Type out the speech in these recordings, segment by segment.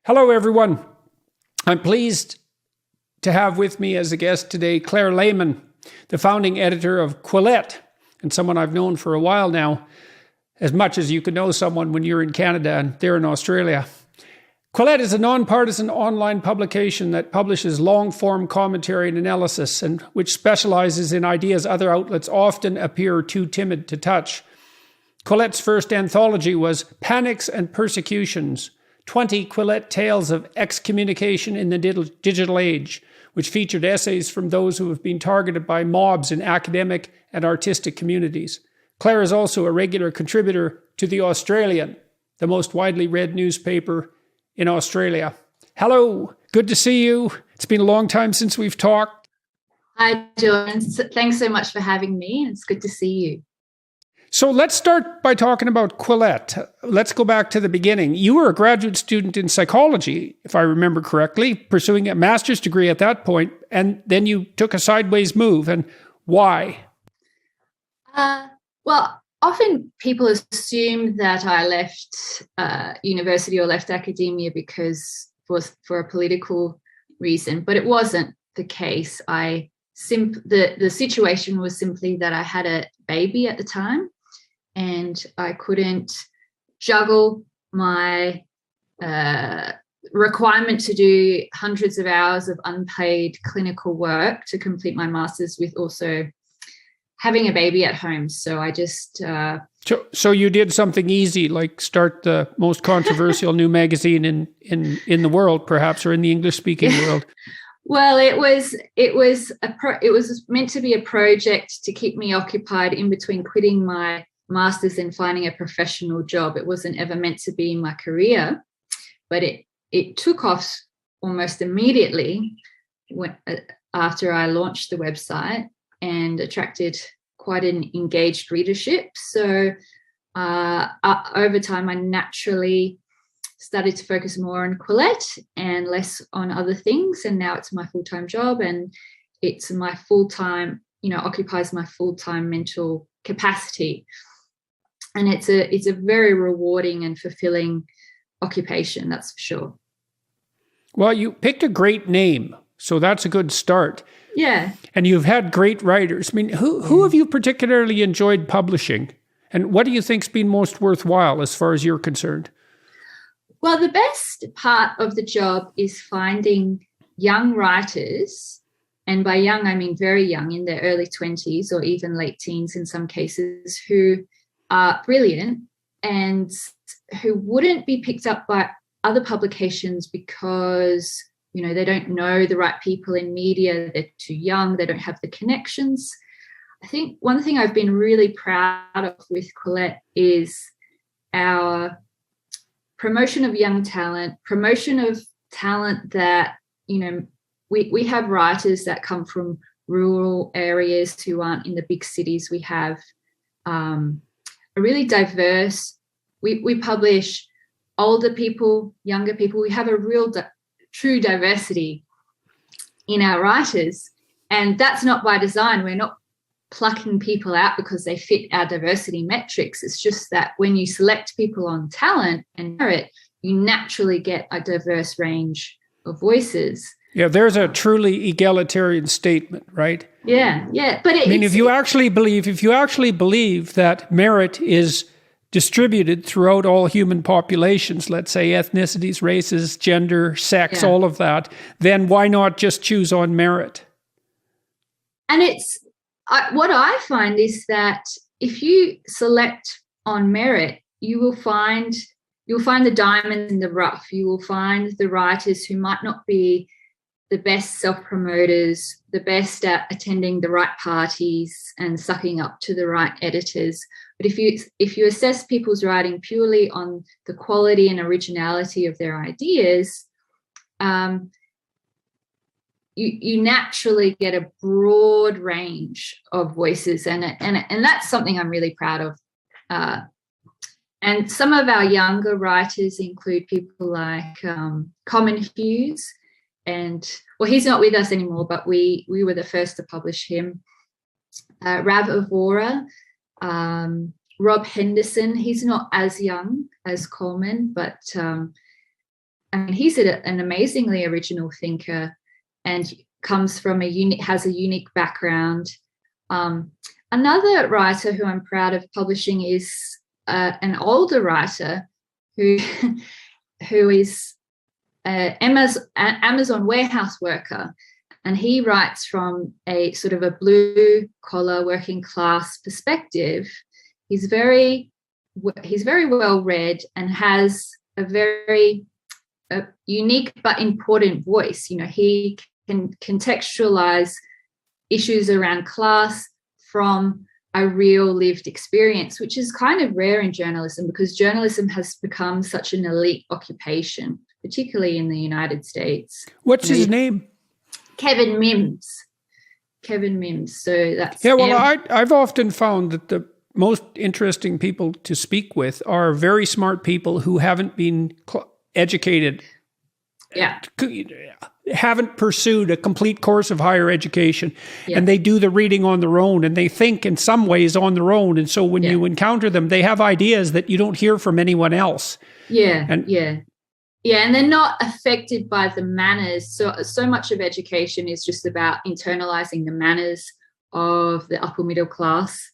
Hello, everyone. I'm pleased to have with me as a guest today Claire Lehmann, the founding editor of Quillette, and someone I've known for a while now, as much as you could know someone when you're in Canada and they're in Australia. Quillette is a nonpartisan online publication that publishes long-form commentary and analysis, and which specializes in ideas other outlets often appear too timid to touch. Quillette's first anthology was Panics and Persecutions, 20 Quillette Tales of Excommunication in the Digital Age, which featured essays from those who have been targeted by mobs in academic and artistic communities. Claire is also a regular contributor to The Australian, the most widely read newspaper in Australia. Hello, good to see you. It's been a long time since we've talked. Hi, Jordan. Thanks so much for having me. It's good to see you. So let's start by talking about Quillette. Let's go back to the beginning. You were a graduate student in psychology, if I remember correctly, pursuing a master's degree at that point, and then you took a sideways move. And why? Well, often people assume that I left university or left academia because for a political reason, but it wasn't the case. The situation was simply that I had a baby at the time, and I couldn't juggle my requirement to do hundreds of hours of unpaid clinical work to complete my master's with also having a baby at home. So I just... So you did something easy, like start the most controversial new magazine in the world, perhaps, or in the English-speaking world. Well, it was meant to be a project to keep me occupied in between quitting my master's and finding a professional job. It wasn't ever meant to be my career, but it took off almost immediately after I launched the website and attracted quite an engaged readership. So over time, I naturally started to focus more on Quillette and less on other things. And now it's my full-time job, and it's my full-time, occupies my full-time mental capacity. And it's a very rewarding and fulfilling occupation, that's for sure. Well, you picked a great name, so that's a good start. Yeah. And you've had great writers. I mean, who have you particularly enjoyed publishing? And what do you think's been most worthwhile as far as you're concerned? Well, the best part of the job is finding young writers, and by young, I mean very young, in their early 20s or even late teens in some cases, who are brilliant and who wouldn't be picked up by other publications because, they don't know the right people in media, they're too young, they don't have the connections. I think one thing I've been really proud of with Quillette is our promotion of young talent, promotion of talent that, we have writers that come from rural areas who aren't in the big cities. We have a really diverse, we publish older people, younger people. We have a real true diversity in our writers. And that's not by design. We're not plucking people out because they fit our diversity metrics. It's just that when you select people on talent and merit, you naturally get a diverse range of voices. Yeah, there's a truly egalitarian statement, right? Yeah. But if you actually believe that merit is distributed throughout all human populations, let's say ethnicities, races, gender, sex, all of that, then why not just choose on merit? And what I find is that if you select on merit, you'll find the diamonds in the rough. You will find the writers who might not be the best self-promoters, the best at attending the right parties and sucking up to the right editors. But if you assess people's writing purely on the quality and originality of their ideas, you naturally get a broad range of voices, and that's something I'm really proud of. And some of our younger writers include people like Common Hughes, and he's not with us anymore, but we were the first to publish him. Rav Avora, Rob Henderson. He's not as young as Coleman, but I mean, he's an amazingly original thinker and comes from has a unique background. Another writer who I'm proud of publishing is an older writer who is Amazon warehouse worker, and he writes from a sort of a blue collar working class perspective. He's very well read and has a very unique but important voice. You know, he can contextualize issues around class from a real lived experience, which is kind of rare in journalism, because journalism has become such an elite occupation, particularly in the United States. What's his name? Kevin Mims. So that's... Yeah, well, I've often found that the most interesting people to speak with are very smart people who haven't been educated. Yeah. Haven't pursued a complete course of higher education, and they do the reading on their own, and they think in some ways on their own. And so when you encounter them, they have ideas that you don't hear from anyone else. And they're not affected by the manners. So much of education is just about internalizing the manners of the upper middle class.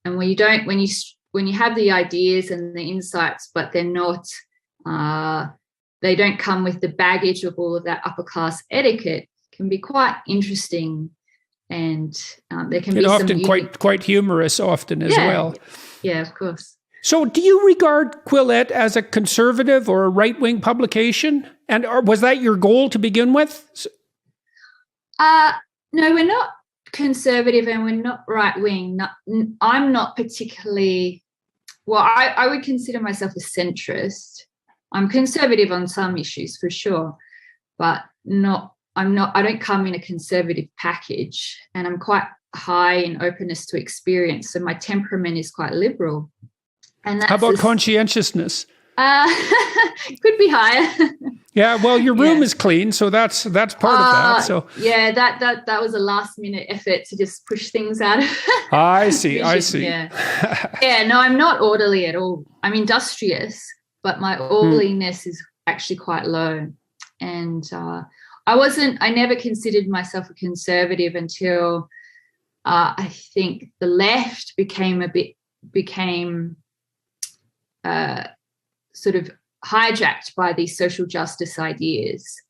And when you have the ideas and the insights, but they're not, they don't come with the baggage of all of that upper class etiquette, can be quite interesting, and there can be often quite humorous often as well. Yeah, of course. So do you regard Quillette as a conservative or a right-wing publication? And was that your goal to begin with? No, we're not conservative and we're not right-wing. I'm not particularly... Well, I would consider myself a centrist. I'm conservative on some issues for sure, but I don't come in a conservative package, and I'm quite high in openness to experience. So my temperament is quite liberal. And that's... How about conscientiousness? Could be higher. Yeah, well, your room is clean, so that's part of that. So yeah, that was a last minute effort to just push things out. I see. Yeah, no, I'm not orderly at all. I'm industrious, but my orderliness is actually quite low. And I never considered myself a conservative until I think the left became sort of hijacked by these social justice ideas.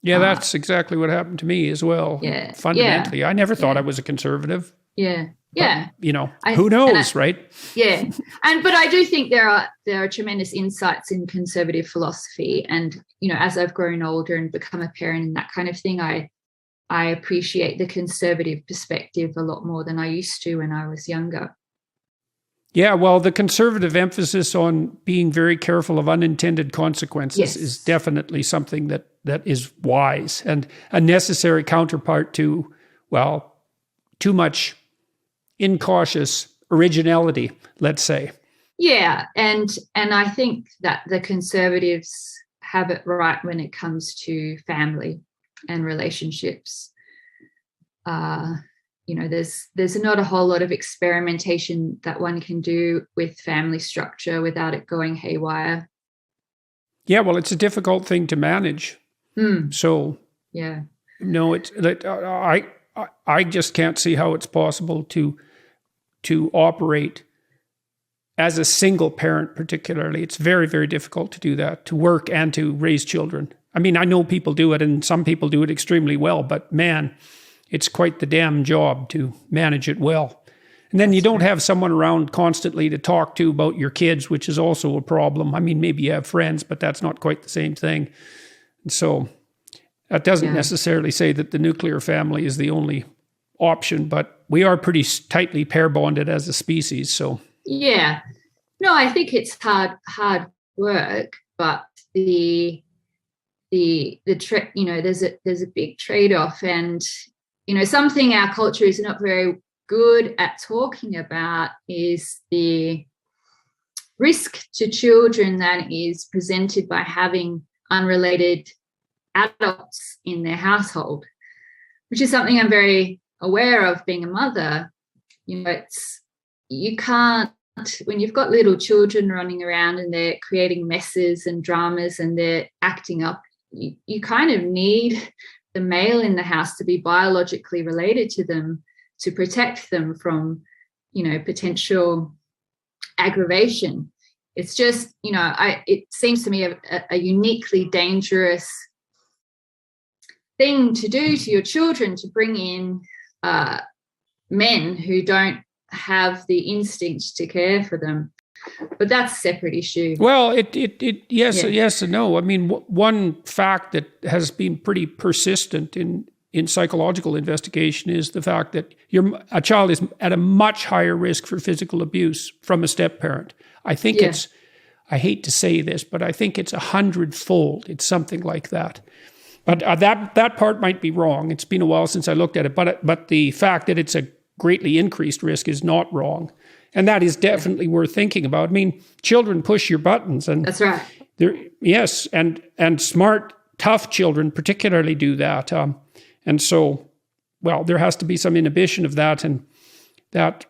Yeah, that's exactly what happened to me as well. Yeah, fundamentally, I never thought I was a conservative. Yeah. But, who knows, right? Yeah. But I do think there are tremendous insights in conservative philosophy. And, as I've grown older and become a parent and that kind of thing, I appreciate the conservative perspective a lot more than I used to when I was younger. Yeah, well, the conservative emphasis on being very careful of unintended consequences is definitely something that is wise and a necessary counterpart to, well, too much incautious originality, let's say. Yeah, and I think that the conservatives have it right when it comes to family and relationships. There's not a whole lot of experimentation that one can do with family structure without it going haywire. Yeah, well, it's a difficult thing to manage. So, yeah, no, I just can't see how it's possible to operate as a single parent, particularly. It's very, very difficult to do that, to work and to raise children. I mean, I know people do it, and some people do it extremely well, but man, it's quite the damn job to manage it well. And then you don't have someone around constantly to talk to about your kids, which is also a problem. I mean, maybe you have friends, but that's not quite the same thing. And so that doesn't necessarily say that the nuclear family is the only option, but we are pretty tightly pair bonded as a species. So yeah, no, I think it's hard work, but there's a big trade-off, and something our culture is not very good at talking about is the risk to children that is presented by having unrelated adults in their household, which is something I'm very aware of being a mother. You can't when you've got little children running around and they're creating messes and dramas and they're acting up, you kind of need the male in the house to be biologically related to them to protect them from, potential aggravation. It's just, it seems to me a uniquely dangerous thing to do to your children, to bring in men who don't have the instinct to care for them. But that's a separate issue. Well, yes and no. I mean, one fact that has been pretty persistent in psychological investigation is the fact that a child is at a much higher risk for physical abuse from a step-parent. I think I hate to say this, but I think it's 100-fold. It's something like that. But that part might be wrong. It's been a while since I looked at it. But the fact that it's a greatly increased risk is not wrong. And that is definitely worth thinking about. I mean, children push your buttons. And that's right. Yes, and smart, tough children particularly do that. And so, well, there has to be some inhibition of that. And that,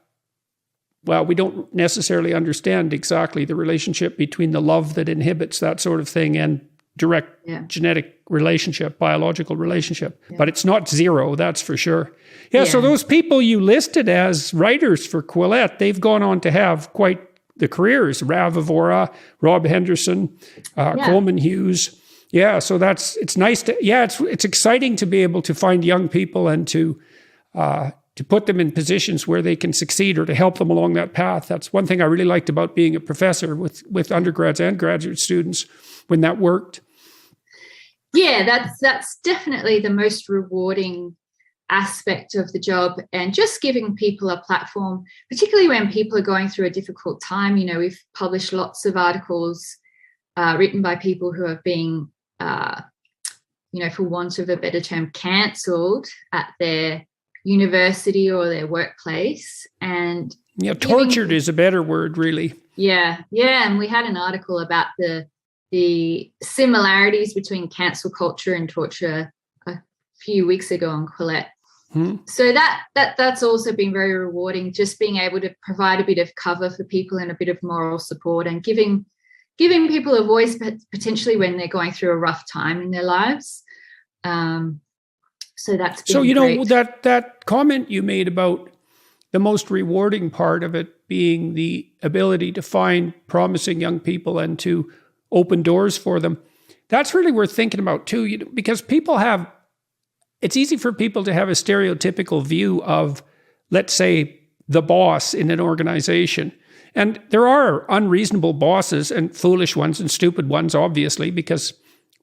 well, we don't necessarily understand exactly the relationship between the love that inhibits that sort of thing and direct genetic relationship, biological relationship. Yeah. But it's not zero, that's for sure. Yeah, so those people you listed as writers for Quillette, they've gone on to have quite the careers. Rav Avora, Rob Henderson, Coleman Hughes. Yeah, so it's nice to, it's exciting to be able to find young people and to put them in positions where they can succeed or to help them along that path. That's one thing I really liked about being a professor with undergrads and graduate students when that worked. Yeah, that's definitely the most rewarding aspect of the job, and just giving people a platform, particularly when people are going through a difficult time. We've published lots of articles written by people who have been, for want of a better term, cancelled at their university or their workplace. And tortured is a better word, really. Yeah, and we had an article about the similarities between cancel culture and torture a few weeks ago on Quillette. So that's also been very rewarding, just being able to provide a bit of cover for people and a bit of moral support, and giving people a voice potentially when they're going through a rough time in their lives. So that's been great. That comment you made about the most rewarding part of it being the ability to find promising young people and to open doors for them, that's really worth thinking about too, because it's easy for people to have a stereotypical view of, let's say, the boss in an organization. And there are unreasonable bosses and foolish ones and stupid ones, obviously, because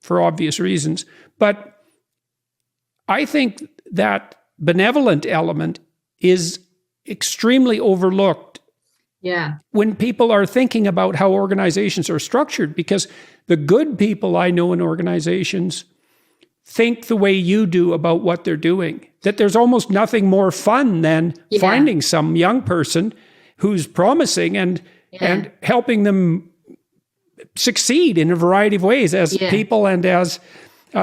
for obvious reasons. But I think that benevolent element is extremely overlooked when people are thinking about how organizations are structured, because the good people I know in organizations think the way you do about what they're doing, that there's almost nothing more fun than finding some young person who's promising and helping them succeed in a variety of ways as people and as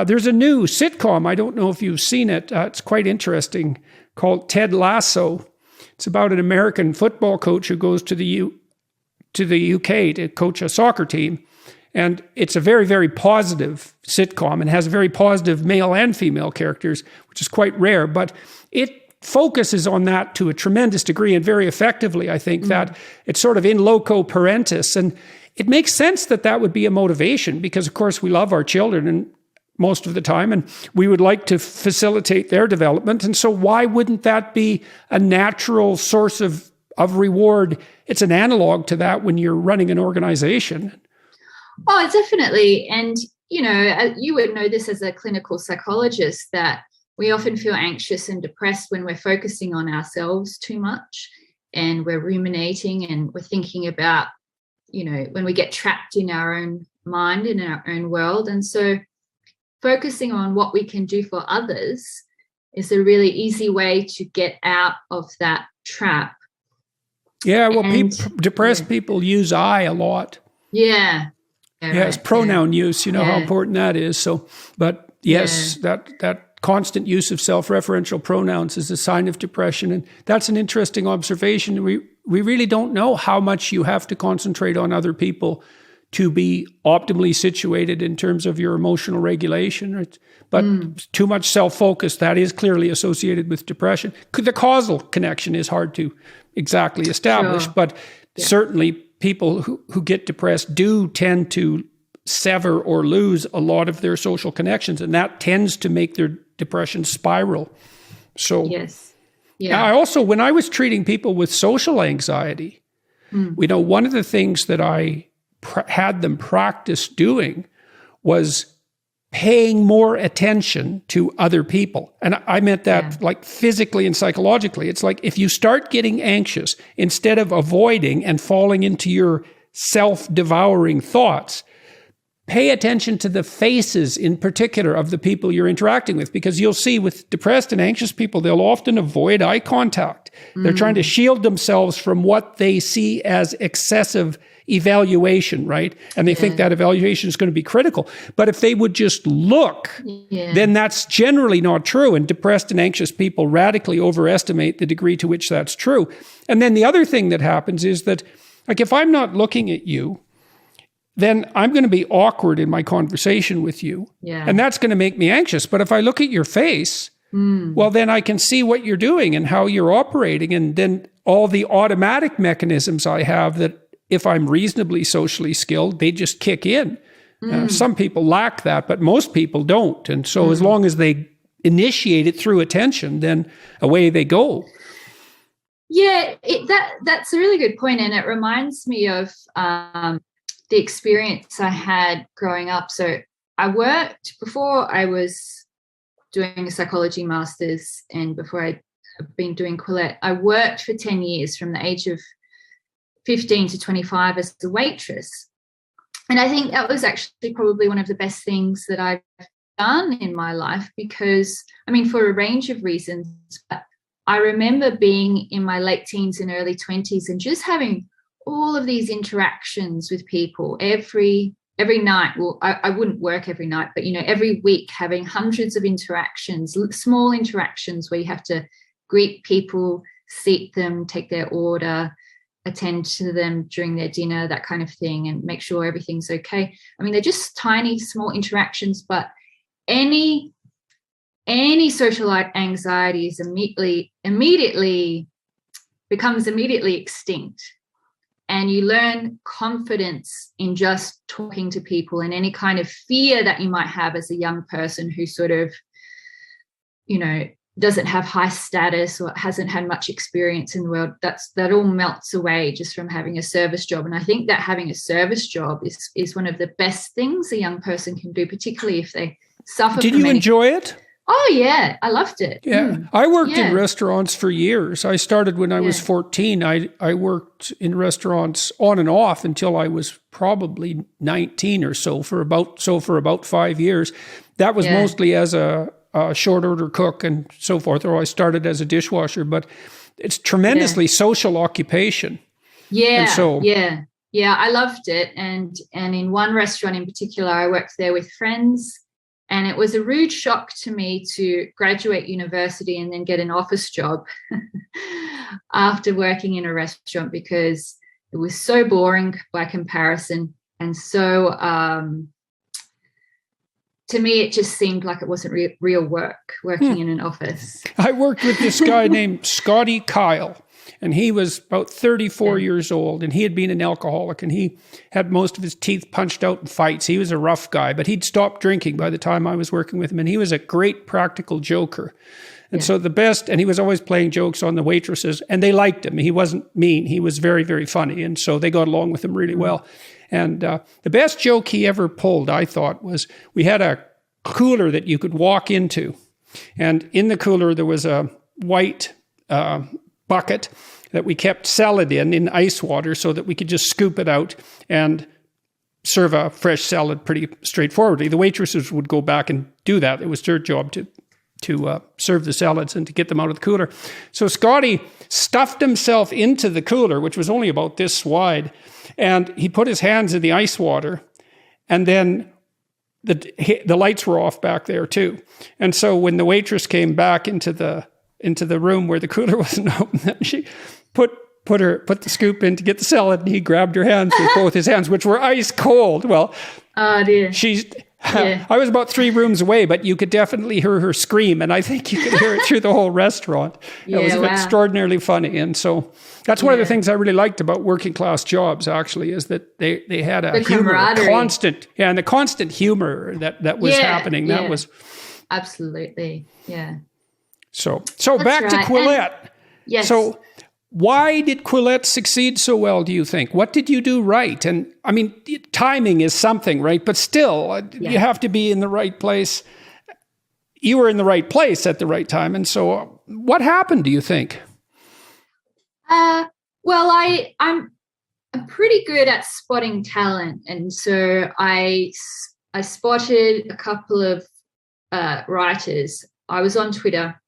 there's a new sitcom, I don't know if you've seen it, it's quite interesting, called Ted Lasso. It's about an American football coach who goes to the UK to coach a soccer team. And it's a very, very positive sitcom and has very positive male and female characters, which is quite rare. But it focuses on that to a tremendous degree and very effectively, I think, that it's sort of in loco parentis. And it makes sense that would be a motivation because, of course, we love our children and most of the time, and we would like to facilitate their development. And so why wouldn't that be a natural source of reward? It's an analog to that when you're running an organization. Oh, definitely. And, you would know this as a clinical psychologist, that we often feel anxious and depressed when we're focusing on ourselves too much and we're ruminating and we're thinking about, when we get trapped in our own mind, in our own world. And so focusing on what we can do for others is a really easy way to get out of that trap. Yeah, well, depressed people use I a lot. Yeah. Yes, pronoun use, how important that is. So, but yes, that constant use of self-referential pronouns is a sign of depression. And that's an interesting observation. we really don't know how much you have to concentrate on other people to be optimally situated in terms of your emotional regulation. Right? But too much self-focus, that is clearly associated with depression. The causal connection is hard to exactly establish, but certainly people who get depressed do tend to sever or lose a lot of their social connections, and that tends to make their depression spiral. So yes. Yeah. I also, when I was treating people with social anxiety, one of the things that I had them practice doing was paying more attention to other people. And I meant that like physically and psychologically. It's like if you start getting anxious, instead of avoiding and falling into your self-devouring thoughts, pay attention to the faces in particular of the people you're interacting with, because you'll see with depressed and anxious people, they'll often avoid eye contact. They're trying to shield themselves from what they see as excessive evaluation, right? And they think that evaluation is going to be critical. But if they would just look, then that's generally not true. And depressed and anxious people radically overestimate the degree to which that's true. And then the other thing that happens is that, like, if I'm not looking at you, then I'm going to be awkward in my conversation with you. Yeah. And that's going to make me anxious. But if I look at your face, well, then I can see what you're doing and how you're operating. And then all the automatic mechanisms I have that if I'm reasonably socially skilled, they just kick in. Some people lack that, but most people don't. And so as long as they initiate it through attention, then away they go. Yeah, that's a really good point. And it reminds me of the experience I had growing up. So I worked, before I was doing a psychology master's and before I'd been doing Quillette, I worked for 10 years from the age of 15 to 25 as a waitress. And I think that was actually probably one of the best things that I've done in my life because, I mean, for a range of reasons, but I remember being in my late teens and early 20s and just having all of these interactions with people every night. Well, I wouldn't work every night, but, every week having hundreds of interactions, small interactions where you have to greet people, seat them, take their order, attend to them during their dinner, that kind of thing, and make sure everything's okay. I mean, they're just tiny, small interactions, but any social anxiety is immediately becomes immediately extinct. And you learn confidence in just talking to people, and any kind of fear that you might have as a young person who sort of, doesn't have high status or hasn't had much experience in the world, that all melts away just from having a service job. And I think that having a service job is one of the best things a young person can do, particularly if they suffer. Did you enjoy it? Oh, yeah. I loved it. Yeah. I worked in restaurants for years. I started when I was 14. I worked in restaurants on and off until I was probably 19 or so for about 5 years. That was mostly as a short order cook and so forth, or I started as a dishwasher, but it's tremendously social occupation. Yeah. And so, yeah, I loved it. And in one restaurant in particular, I worked there with friends, and it was a rude shock to me to graduate university and then get an office job after working in a restaurant, because it was so boring by comparison. And so, to me, it just seemed like it wasn't real work, working in an office. I worked with this guy named Scotty Kyle, and he was about 34 years old, and he had been an alcoholic, and he had most of his teeth punched out in fights. He was a rough guy, but he'd stopped drinking by the time I was working with him, and he was a great practical joker. And so and he was always playing jokes on the waitresses, and they liked him. He wasn't mean. He was very, very funny, and so they got along with him really well. And the best joke he ever pulled, I thought, was we had a cooler that you could walk into. And in the cooler, there was a white bucket that we kept salad in ice water so that we could just scoop it out and serve a fresh salad pretty straightforwardly. The waitresses would go back and do that. It was their job to serve the salads and to get them out of the cooler. So Scotty stuffed himself into the cooler, which was only about this wide, and he put his hands in the ice water, and then the lights were off back there too. And so when the waitress came back into the room where the cooler wasn't open, she put put the scoop in to get the salad, and he grabbed her hands with both his hands, which were ice cold. Well, oh dear. I was about 3 rooms away, but you could definitely hear her scream, and I think you could hear it through the whole restaurant. It was extraordinarily funny. And so that's one of the things I really liked about working class jobs, actually, is that they had a humor, and the constant humor that was happening. That was absolutely, yeah. So back to Quillette. Yes. So why did Quillette succeed so well, do you think? What did you do right? And I mean, timing is something, right? But still, you have to be in the right place. You were in the right place at the right time. And so what happened, do you think? Well, I'm pretty good at spotting talent. And so I spotted a couple of writers. I was on Twitter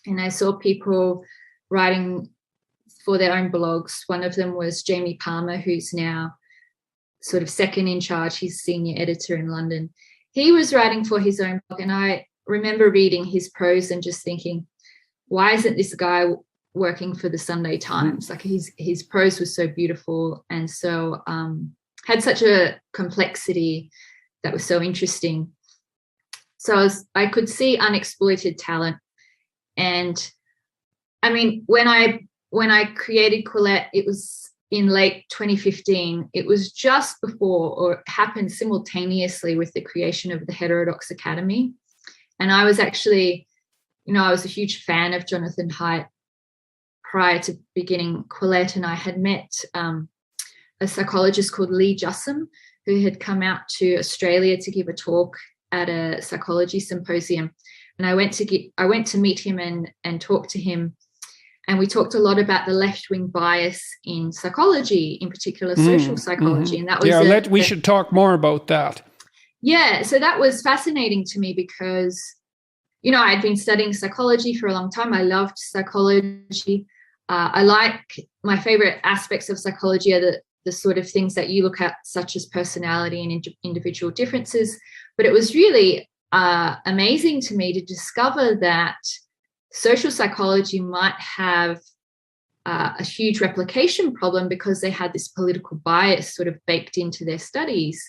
and I saw people writing for their own blogs. One of them was Jamie Palmer, who's now sort of second in charge. He's senior editor in London. He was writing for his own blog, and I remember reading his prose and just thinking, why isn't this guy working for the Sunday Times? Like his prose was so beautiful and so had such a complexity that was so interesting. So I could see unexploited talent. And I mean, when I created Quillette, it was in late 2015. It was just before, or happened simultaneously with the creation of the Heterodox Academy. And I was actually, I was a huge fan of Jonathan Haidt prior to beginning Quillette, and I had met a psychologist called Lee Jussum, who had come out to Australia to give a talk at a psychology symposium. And I went to meet him and talk to him. And we talked a lot about the left-wing bias in psychology, in particular social psychology. And that was we should talk more about that. Yeah, so that was fascinating to me because, I'd been studying psychology for a long time. I loved psychology. My favorite aspects of psychology are the sort of things that you look at, such as personality and individual differences. But it was really amazing to me to discover that social psychology might have a huge replication problem because they had this political bias sort of baked into their studies.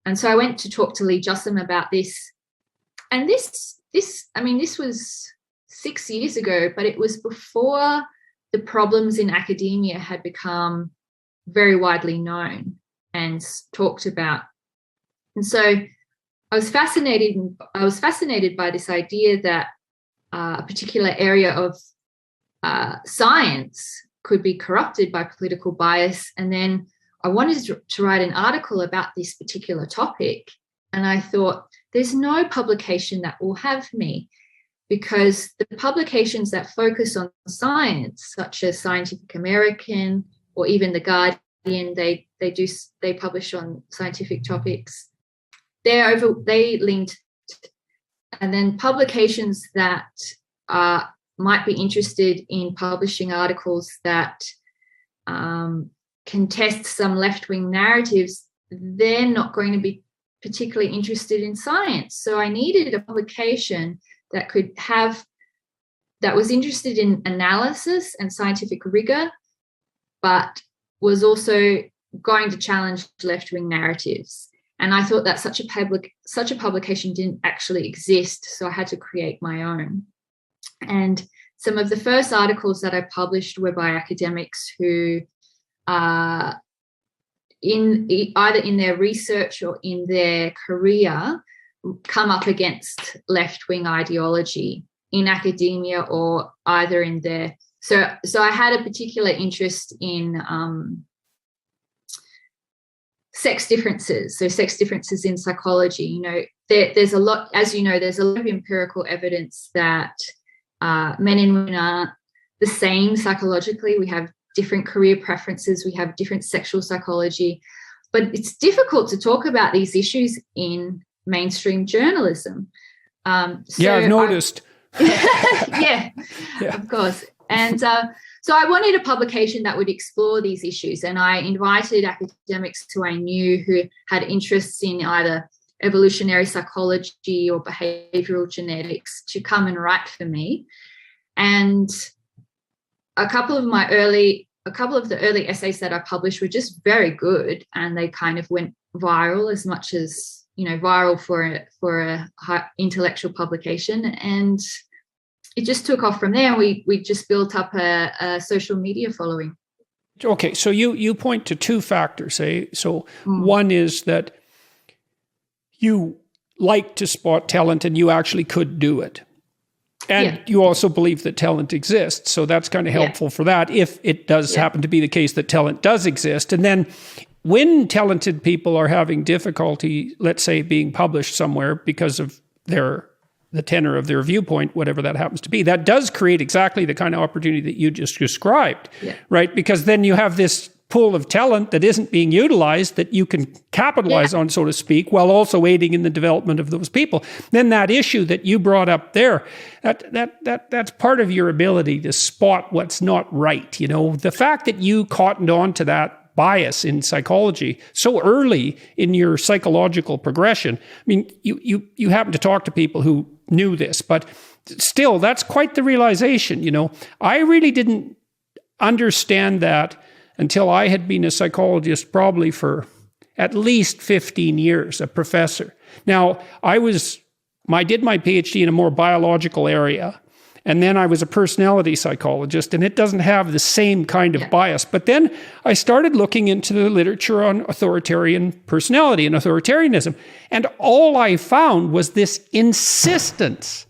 And so I went to talk to Lee Jussum about this. And this was 6 years ago, but it was before the problems in academia had become very widely known and talked about. And so I was fascinated by this idea that a particular area of science could be corrupted by political bias. And then I wanted to write an article about this particular topic. And I thought, there's no publication that will have me, because the publications that focus on science, such as Scientific American or even The Guardian, they publish on scientific topics. They linked. And then publications that might be interested in publishing articles that contest some left-wing narratives, they're not going to be particularly interested in science. So I needed a publication that was interested in analysis and scientific rigor, but was also going to challenge left-wing narratives. And I thought that such a publication didn't actually exist, so I had to create my own. And some of the first articles that I published were by academics who, either in their research or in their career, come up against left-wing ideology in academia or either in their. So I had a particular interest in sex differences. So sex differences in psychology. There's a lot, as you know, there's a lot of empirical evidence that men and women aren't the same psychologically. We have different career preferences. We have different sexual psychology. But it's difficult to talk about these issues in mainstream journalism. I've noticed. Yeah, of course. And so I wanted a publication that would explore these issues, and I invited academics who I knew who had interests in either evolutionary psychology or behavioral genetics to come and write for me. And a couple of my early a couple of the early essays that I published were just very good, and they kind of went viral, as much as, viral for a high intellectual publication. And it just took off from there. And we just built up a social media following. Okay, so you point to two factors, eh? So one is that you like to spot talent and you actually could do it. And you also believe that talent exists. So that's kind of helpful for that, if it does happen to be the case that talent does exist. And then when talented people are having difficulty, let's say, being published somewhere because of the tenor of their viewpoint, whatever that happens to be, that does create exactly the kind of opportunity that you just described, right? Because then you have this pool of talent that isn't being utilized that you can capitalize on, so to speak, while also aiding in the development of those people. Then that issue that you brought up there, that's part of your ability to spot what's not right. The fact that you cottoned on to that bias in psychology so early in your psychological progression. I mean, you happen to talk to people who knew this, but still, that's quite the realization. I really didn't understand that until I had been a psychologist probably for at least 15 years, a professor. Now, I did my PhD in a more biological area, and then I was a personality psychologist, and it doesn't have the same kind of bias. But then I started looking into the literature on authoritarian personality and authoritarianism, and all I found was this insistence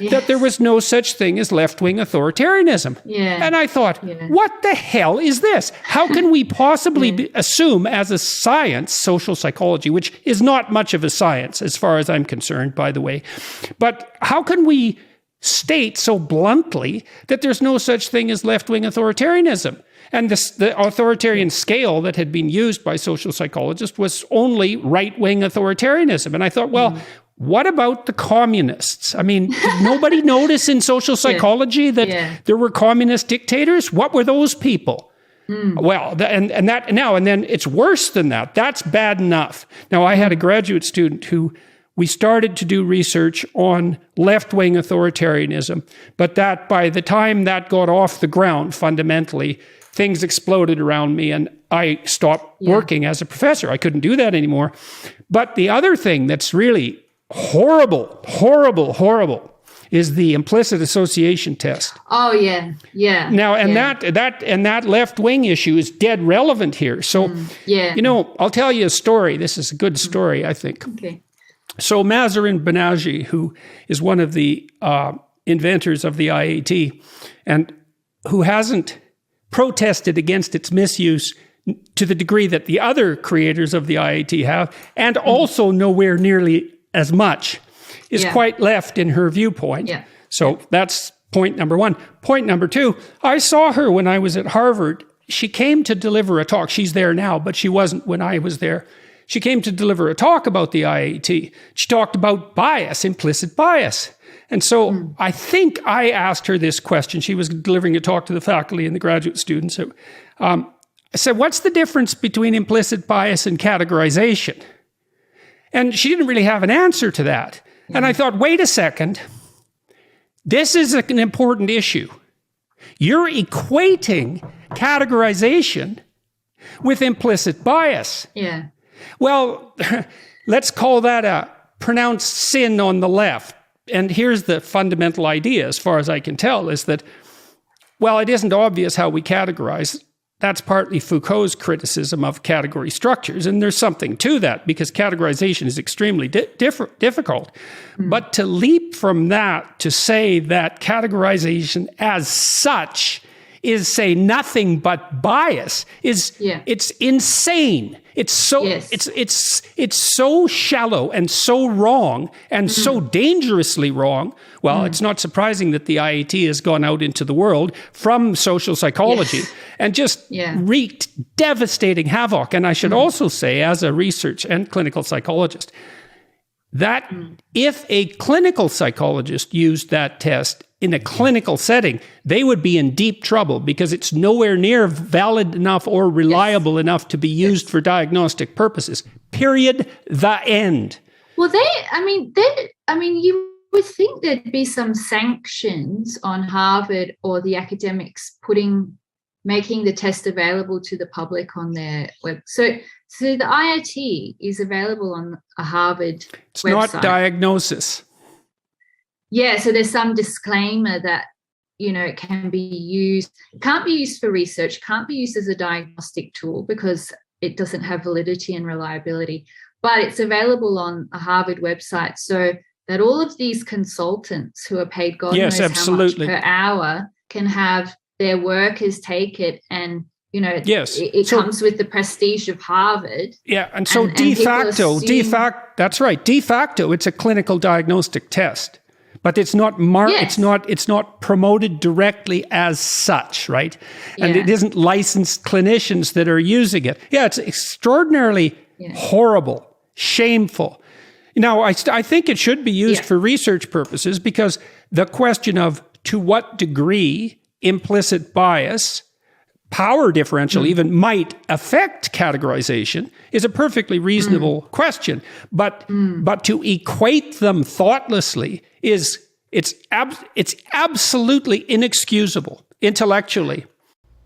that there was no such thing as left-wing authoritarianism. And I thought, what the hell is this? How can we possibly assume as a science, social psychology, which is not much of a science as far as I'm concerned, by the way, but how can we state so bluntly that there's no such thing as left-wing authoritarianism? And the authoritarian scale that had been used by social psychologists was only right-wing authoritarianism. And I thought, well, what about the communists? I mean, did nobody notice in social psychology that there were communist dictators? What were those people? Well, and then it's worse than that. That's bad enough. Now, I had a graduate student who we started to do research on left-wing authoritarianism, but that by the time that got off the ground, fundamentally, things exploded around me and I stopped working as a professor. I couldn't do that anymore. But the other thing that's really horrible is the implicit association test. Oh yeah. Now, and that left-wing issue is dead relevant here. So, I'll tell you a story. This is a good story, I think. Okay. So Mazarin Banaji, who is one of the inventors of the IAT, and who hasn't protested against its misuse to the degree that the other creators of the IAT have, and also nowhere nearly as much, is quite left in her viewpoint. So that's point number one. Point number two, I saw her when I was at Harvard. She came to deliver a talk. She's there now, but she wasn't when I was there. She came to deliver a talk about the IAT. She talked about bias, implicit bias. And so I think I asked her this question. She was delivering a talk to the faculty and the graduate students. I said, what's the difference between implicit bias and categorization? And she didn't really have an answer to that. And I thought, wait a second. This is an important issue. You're equating categorization with implicit bias. Well, let's call that a pronounced sin on the left. And here's the fundamental idea, as far as I can tell, is that, well, it isn't obvious how we categorize. That's partly Foucault's criticism of category structures, and there's something to that, because categorization is extremely difficult. But to leap from that to say that categorization as such is, say, nothing but bias is it's insane. It's so it's so shallow and so wrong and so dangerously wrong. Well, it's not surprising that the IAT has gone out into the world from social psychology and just wreaked devastating havoc. And I should also say, as a research and clinical psychologist, that if a clinical psychologist used that test in a clinical setting, they would be in deep trouble, because it's nowhere near valid enough or reliable enough to be used for diagnostic purposes. Period. The end. Well, you would think there'd be some sanctions on Harvard or the academics putting making the test available to the public on their web. So the IoT is available on a Harvard it's website. Not diagnosis. Yeah, so there's some disclaimer that, it can't be used for research, can't be used as a diagnostic tool because it doesn't have validity and reliability, but it's available on a Harvard website so that all of these consultants who are paid God knows absolutely. how much per hour can have their workers take it, and it comes with the prestige of Harvard. Yeah, and so de facto, that's right. De facto, it's a clinical diagnostic test, but it's not it's not promoted directly as such, right? And it isn't licensed clinicians that are using it. Yeah, it's extraordinarily horrible, shameful. Now, I think it should be used for research purposes because the question of to what degree implicit bias, power differential even might affect categorization is a perfectly reasonable question. But to equate them thoughtlessly it's absolutely inexcusable intellectually.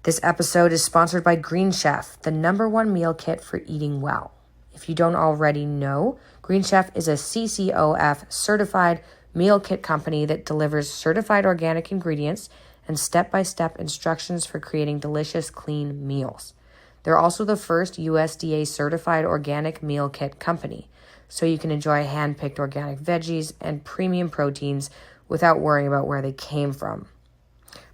This episode is sponsored by Green Chef, the #1 meal kit for eating well. If you don't already know, Green Chef is a CCOF certified meal kit company that delivers certified organic ingredients and step-by-step instructions for creating delicious, clean meals. They're also the first USDA certified organic meal kit company, so you can enjoy hand-picked organic veggies and premium proteins without worrying about where they came from.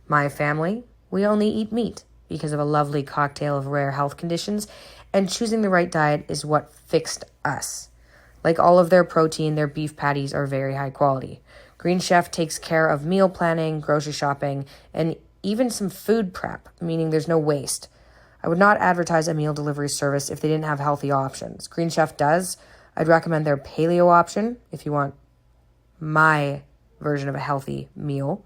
My family, we only eat meat because of a lovely cocktail of rare health conditions, and choosing the right diet is what fixed us. Like all of their protein, their beef patties are very high quality. Green Chef takes care of meal planning, grocery shopping, and even some food prep, meaning there's no waste. I would not advertise a meal delivery service if they didn't have healthy options. Green Chef does. I'd recommend their paleo option if you want my version of a healthy meal.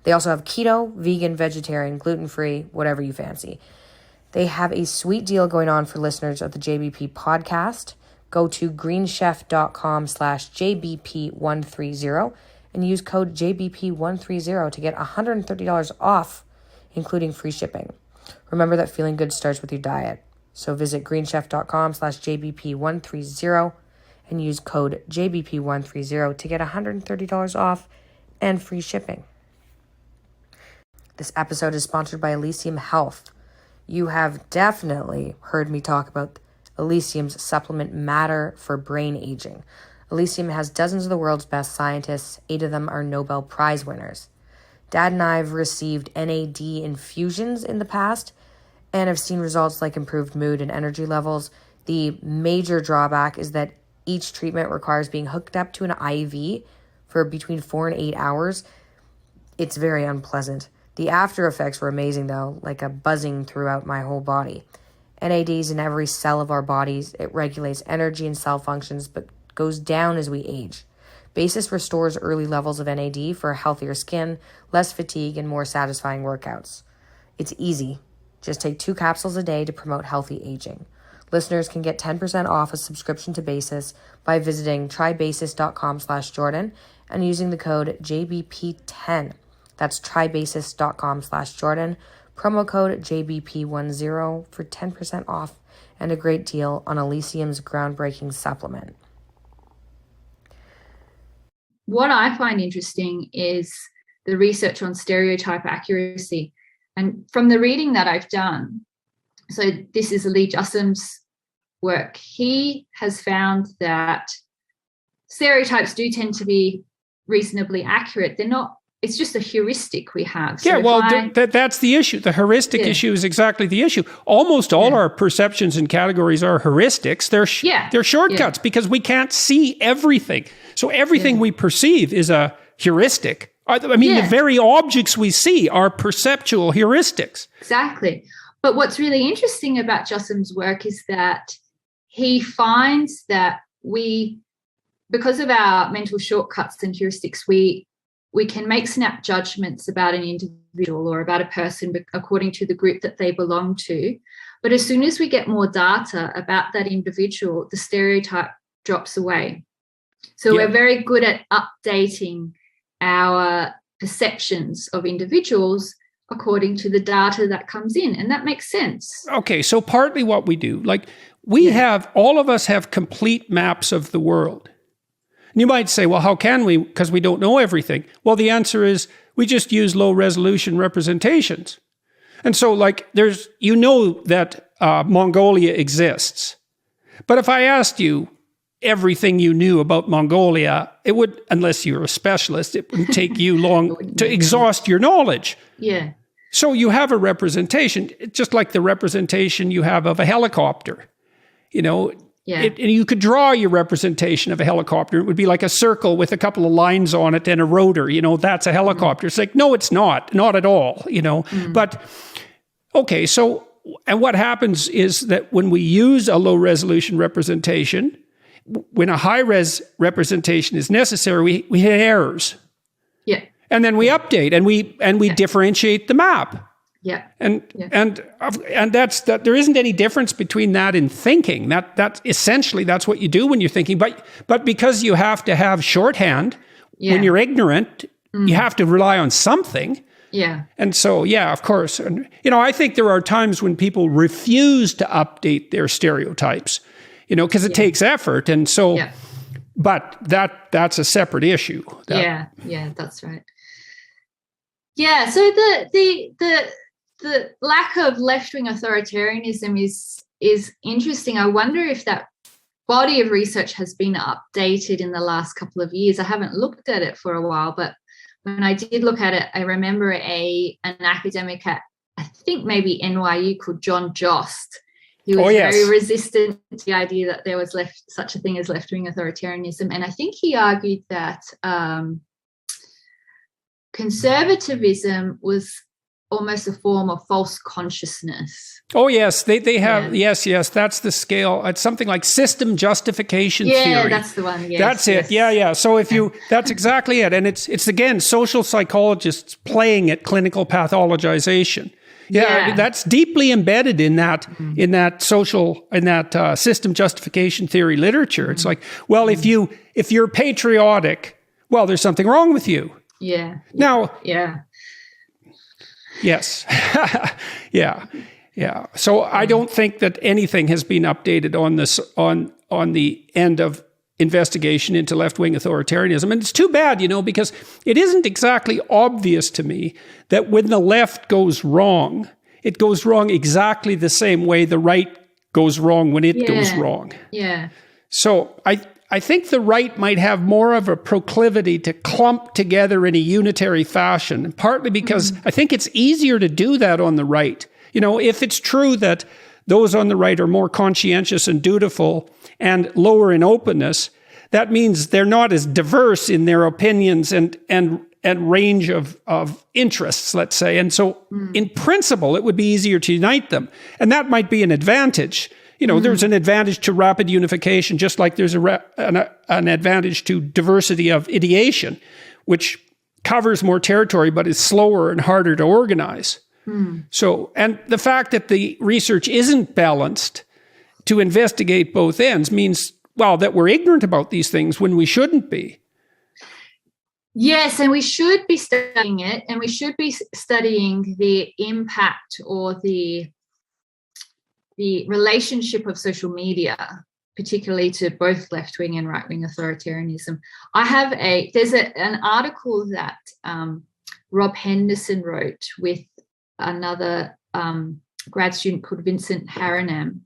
They also have keto, vegan, vegetarian, gluten-free, whatever you fancy. They have a sweet deal going on for listeners of the JBP podcast. Go to greenchef.com/JBP130 and use code JBP130 to get $130 off, including free shipping. Remember that feeling good starts with your diet. So visit greenchef.com/JBP130 and use code JBP130 to get $130 off and free shipping. This episode is sponsored by Elysium Health. You have definitely heard me talk about Elysium's supplement Matter for brain aging. Elysium has dozens of the world's best scientists. 8 of them are Nobel Prize winners. Dad and I have received NAD infusions in the past and have seen results like improved mood and energy levels. The major drawback is that each treatment requires being hooked up to an IV for between 4 and 8 hours. It's very unpleasant. The after effects were amazing though, like a buzzing throughout my whole body. NAD is in every cell of our bodies. It regulates energy and cell functions, but goes down as we age. Basis restores early levels of NAD for healthier skin, less fatigue, and more satisfying workouts. It's easy. Just take 2 capsules a day to promote healthy aging. Listeners can get 10% off a subscription to Basis by visiting trybasis.com/Jordan and using the code JBP10. That's trybasis.com/Jordan. Promo code JBP10 for 10% off and a great deal on Elysium's groundbreaking supplement. What I find interesting is the research on stereotype accuracy. And from the reading that I've done, so this is Lee Jussum's work, he has found that stereotypes do tend to be reasonably accurate. They're not, it's just a heuristic we have. So that's the issue. The heuristic issue is exactly the issue. Almost all our perceptions and categories are heuristics. They're shortcuts because we can't see everything. So everything we perceive is a heuristic. I mean, the very objects we see are perceptual heuristics. Exactly. But what's really interesting about Jussum's work is that he finds that because of our mental shortcuts and heuristics, we can make snap judgments about an individual or about a person according to the group that they belong to. But as soon as we get more data about that individual, the stereotype drops away. So we're very good at updating our perceptions of individuals according to the data that comes in. And that makes sense. Okay, so partly what we do, like we have, all of us have complete maps of the world. And you might say, well, how can we? Because we don't know everything. Well, the answer is we just use low resolution representations. And so like there's, you know that Mongolia exists. But if I asked you everything you knew about Mongolia, it would, unless you're a specialist, it wouldn't take you long to exhaust your knowledge. Yeah. So you have a representation, just like the representation you have of a helicopter. You know, and you could draw your representation of a helicopter. It would be like a circle with a couple of lines on it and a rotor. You know, that's a helicopter. It's like, no, it's not at all, you know. But, okay, so, and what happens is that when we use a low resolution representation, when a high res representation is necessary, we hit errors. Yeah. And then we update and we differentiate the map. Yeah. And that's that. There isn't any difference between that and thinking. That essentially that's what you do when you're thinking. But because you have to have shorthand when you're ignorant, you have to rely on something. Yeah. And so, yeah, of course. And, you know, I think there are times when people refuse to update their stereotypes, you know, because it takes effort. And so, but that's a separate issue. Yeah, that's right. Yeah, so the lack of left-wing authoritarianism is interesting. I wonder if that body of research has been updated in the last couple of years. I haven't looked at it for a while, but when I did look at it, I remember an academic at, I think maybe NYU, called John Jost. He was very resistant to the idea that there was such a thing as left-wing authoritarianism. And I think he argued that conservatism was almost a form of false consciousness. Oh, yes. They have, yes, that's the scale. It's something like system justification theory. Yeah, that's the one. Yes, that's it. Yeah. So if that's exactly it. And it's again, social psychologists playing at clinical pathologization. Yeah, that's deeply embedded in that system justification theory literature. It's like, well, if you're patriotic, well, there's something wrong with you. Yeah. Now. Yeah. Yes. Yeah. So I don't think that anything has been updated on this on the end of investigation into left-wing authoritarianism. And it's too bad, you know, because it isn't exactly obvious to me that when the left goes wrong, it goes wrong exactly the same way the right goes wrong when it goes wrong. Yeah. So I think the right might have more of a proclivity to clump together in a unitary fashion, partly because I think it's easier to do that on the right. You know, if it's true that those on the right are more conscientious and dutiful and lower in openness, that means they're not as diverse in their opinions and range of interests, let's say. And so in principle, it would be easier to unite them. And that might be an advantage. You know, there's an advantage to rapid unification, just like there's an advantage to diversity of ideation, which covers more territory but is slower and harder to organize. So, and the fact that the research isn't balanced to investigate both ends means, well, that we're ignorant about these things when we shouldn't be. Yes, and we should be studying it, and we should be studying the impact or the relationship of social media, particularly to both left-wing and right-wing authoritarianism. There's an article that Rob Henderson wrote with another grad student called Vincent Haranam.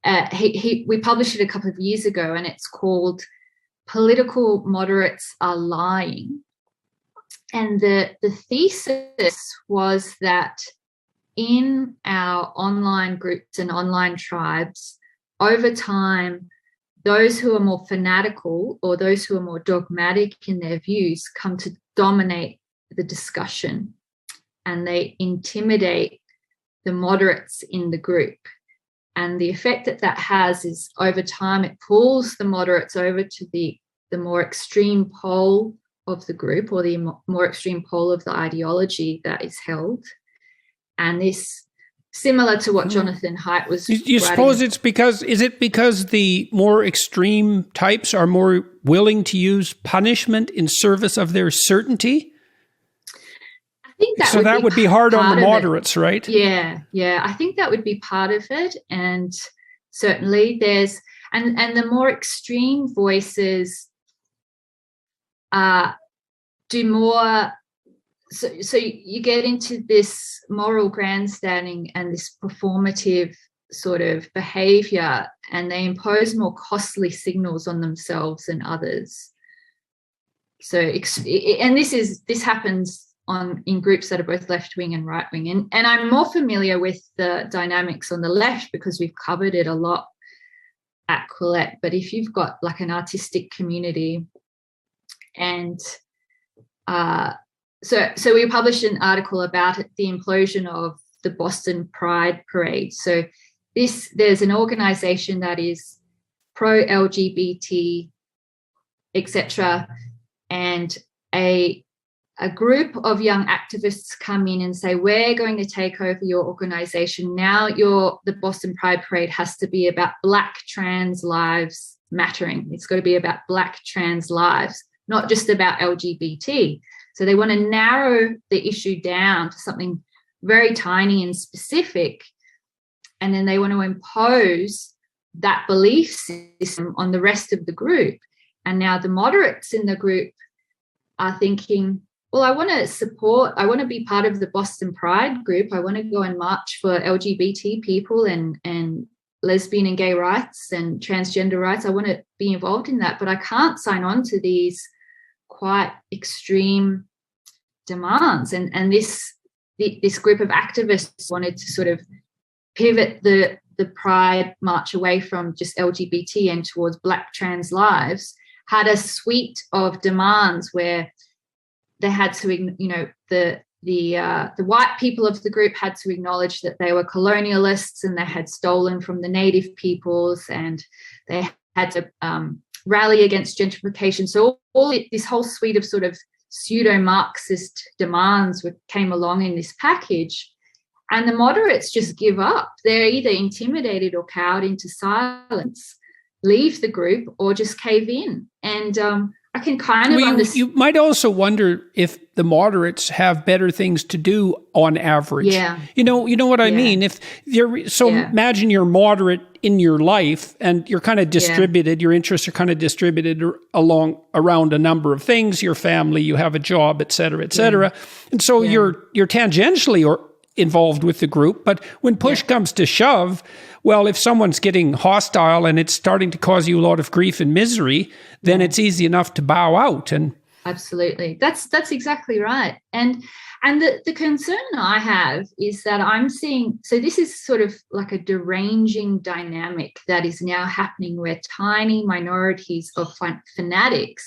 We published it a couple of years ago, and it's called "Political Moderates Are Lying." And the thesis was that in our online groups and online tribes, over time, those who are more fanatical or those who are more dogmatic in their views come to dominate the discussion, and they intimidate the moderates in the group. And the effect that has is, over time, it pulls the moderates over to the more extreme pole of the group, or the more extreme pole of the ideology that is held. And this, similar to what Jonathan Haidt was You suppose it's because the more extreme types are more willing to use punishment in service of their certainty? I think that so that would be hard on the moderates, right? Yeah. I think that would be part of it, and certainly there's and the more extreme voices do more. So you get into this moral grandstanding and this performative sort of behavior, and they impose more costly signals on themselves and others. So, and this happens in groups that are both left wing and right wing, and I'm more familiar with the dynamics on the left because we've covered it a lot at Quillette. But if you've got like an artistic community, and so we published an article about the implosion of the Boston Pride Parade. So there's an organization that is pro-LGBT, etc., and a group of young activists come in and say, we're going to take over your organization. Now the Boston Pride Parade has to be about Black trans lives mattering. It's got to be about Black trans lives, not just about LGBT. So they want to narrow the issue down to something very tiny and specific, and then they want to impose that belief system on the rest of the group. And now the moderates in the group are thinking, well, I want to be part of the Boston Pride group. I want to go and march for LGBT people and lesbian and gay rights and transgender rights. I want to be involved in that, but I can't sign on to these quite extreme demands. And this group of activists wanted to sort of pivot the Pride March away from just LGBT and towards Black trans lives, had a suite of demands where they had to, the white people of the group had to acknowledge that they were colonialists and they had stolen from the native peoples, and they had to rally against gentrification. So this whole suite of sort of pseudo-Marxist demands came along in this package. And the moderates just give up. They're either intimidated or cowed into silence, leave the group, or just cave in. And I can kind of understand. You might also wonder if the moderates have better things to do on average. Yeah. You know what I mean? If imagine you're moderate in your life and you're kind of distributed, your interests are kind of distributed around a number of things, your family, you have a job, et cetera, et cetera. And so you're tangentially involved with the group. But when push comes to shove, well, if someone's getting hostile and it's starting to cause you a lot of grief and misery, then it's easy enough to bow out. And absolutely, that's exactly right. And the concern I have is that I'm seeing, so this is sort of like a deranging dynamic that is now happening where tiny minorities of fanatics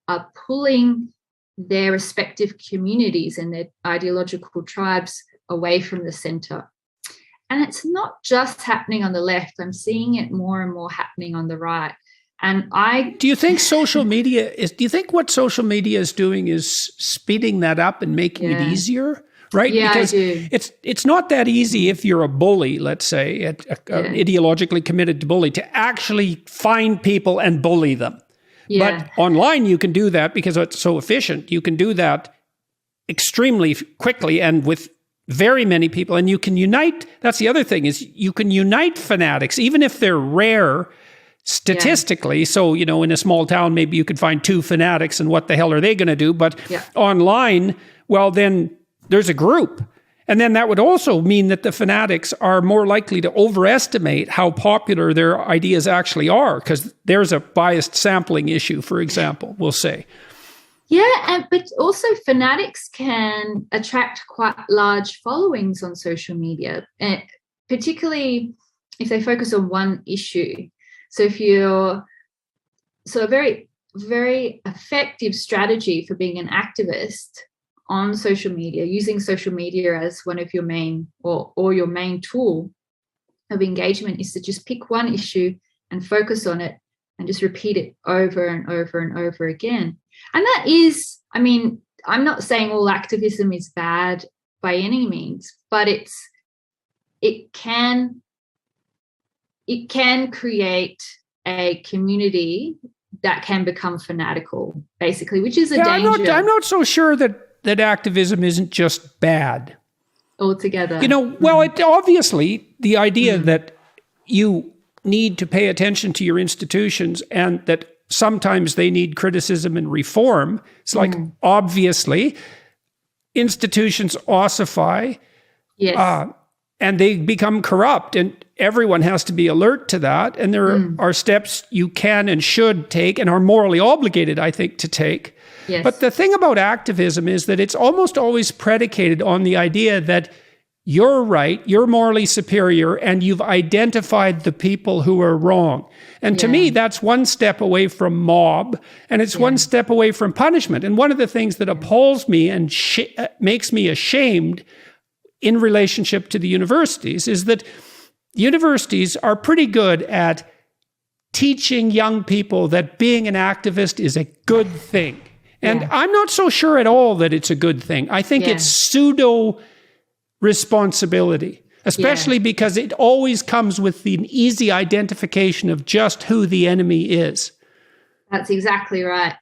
are pulling their respective communities and their ideological tribes away from the center. And it's not just happening on the left. I'm seeing it more and more happening on the right. And do you think what social media is doing is speeding that up and making it easier? Right? Yeah, because I do. It's not that easy if you're a bully, let's say, ideologically committed to bully, to actually find people and bully them. Yeah. But online you can do that because it's so efficient. You can do that extremely quickly and with very many people, and you can unite. That's the other thing, is you can unite fanatics, even if they're rare statistically. So, in a small town, maybe you could find 2 fanatics, and what the hell are they going to do? But online, well, then there's a group. And then that would also mean that the fanatics are more likely to overestimate how popular their ideas actually are, because there's a biased sampling issue, for example, we'll say. Yeah, but also fanatics can attract quite large followings on social media, particularly if they focus on one issue. So a very, very effective strategy for being an activist on social media, using social media as one of your main or your main tool of engagement, is to just pick one issue and focus on it and just repeat it over and over and over again. And that is, I'm not saying all activism is bad by any means, but it can create a community that can become fanatical, basically, which is a danger. I'm not so sure that that activism isn't just bad. Altogether. Well, it obviously, the idea that you need to pay attention to your institutions and that sometimes they need criticism and reform. It's like, obviously, institutions ossify. Yes. And they become corrupt, and everyone has to be alert to that. And there are steps you can and should take and are morally obligated, I think, to take. Yes. But the thing about activism is that it's almost always predicated on the idea that you're right, you're morally superior, and you've identified the people who are wrong. And to me, that's one step away from mob, and it's one step away from punishment. And one of the things that appalls me and makes me ashamed in relationship to the universities is that universities are pretty good at teaching young people that being an activist is a good thing. And I'm not so sure at all that it's a good thing. I think it's pseudo responsibility, especially because it always comes with the easy identification of just who the enemy is. That's exactly right.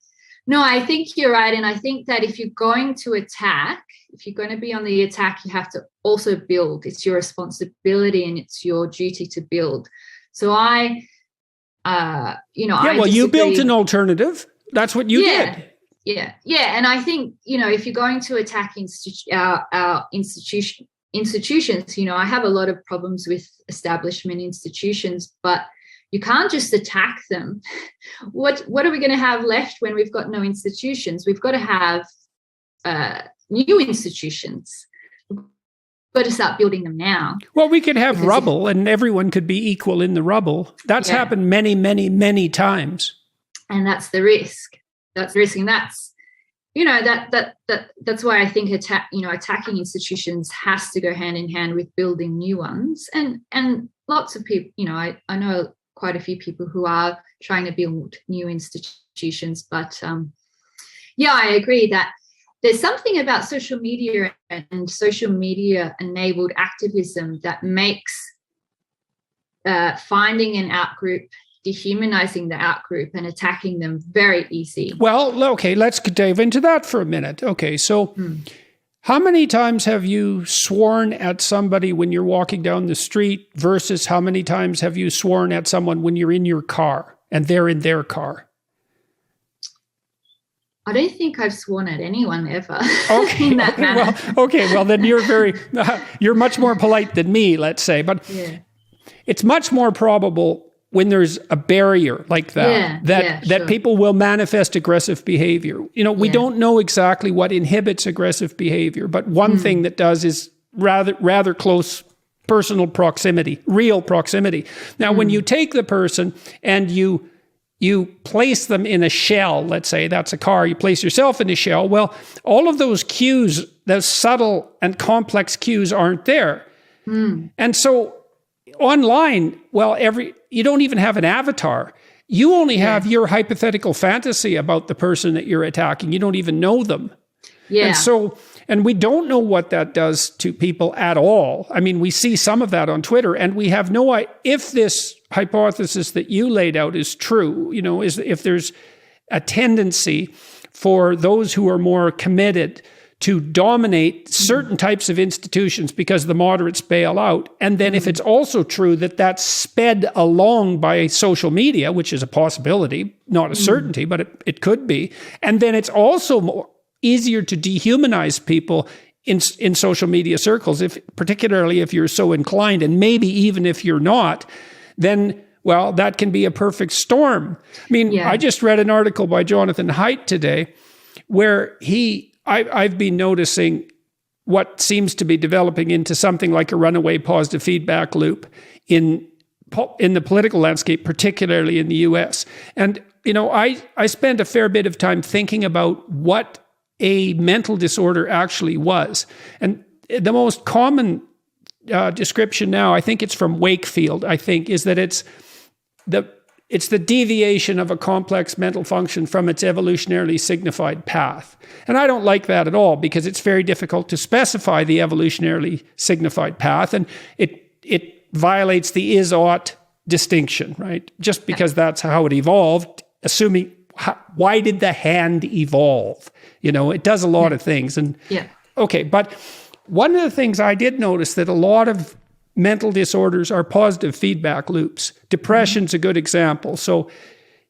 No, I think you're right. And I think that if you're going to attack, if you're going to be on the attack, you have to also build. It's your responsibility and it's your duty to build. So you built an alternative. That's what you did. Yeah. And I think, if you're going to attack our institutions, I have a lot of problems with establishment institutions, but you can't just attack them. What are we going to have left when we've got no institutions? We've got to have new institutions. We've got to start building them now. Well, we could have rubble and everyone could be equal in the rubble. That's happened many, many, many times. And that's the risk. That's the risk. And that's, that's why I think attacking institutions has to go hand in hand with building new ones. And lots of people, I know quite a few people who are trying to build new institutions. But I agree that there's something about social media and social media enabled activism that makes finding an outgroup, dehumanizing the outgroup and attacking them very easy. Well, okay, let's dive into that for a minute. Okay, so how many times have you sworn at somebody when you're walking down the street versus how many times have you sworn at someone when you're in your car and they're in their car? I don't think I've sworn at anyone ever. Okay, in that manner. Well, then you're much more polite than me, let's say. But it's much more probable when there's a barrier like that, that people will manifest aggressive behavior. We don't know exactly what inhibits aggressive behavior, but one thing that does is rather close personal proximity, real proximity. Now, when you take the person and you place them in a shell, let's say that's a car, you place yourself in a shell, well, all of those cues, those subtle and complex cues aren't there. And so online, you don't even have an avatar. You only have your hypothetical fantasy about the person that you're attacking. You don't even know them. Yeah. And we don't know what that does to people at all. I mean, we see some of that on Twitter, and we have no idea if this hypothesis that you laid out is true, if there's a tendency for those who are more committed to dominate certain types of institutions because the moderates bail out. And then if it's also true that that's sped along by social media, which is a possibility, not a certainty, but it could be. And then it's also easier to dehumanize people in social media circles, particularly if you're so inclined, and maybe even if you're not, then, well, that can be a perfect storm. I mean, I just read an article by Jonathan Haidt today where I've been noticing what seems to be developing into something like a runaway positive feedback loop in the political landscape, particularly in the US. And, I spent a fair bit of time thinking about what a mental disorder actually was. And the most common description now, I think it's from Wakefield, is that it's the deviation of a complex mental function from its evolutionarily signified path. And I don't like that at all because it's very difficult to specify the evolutionarily signified path, and it violates the is-ought distinction, right? Just because that's how it evolved, assuming why did the hand evolve? It does a lot of things. And okay, but one of the things I did notice that a lot of mental disorders are positive feedback loops. Depression's a good example. So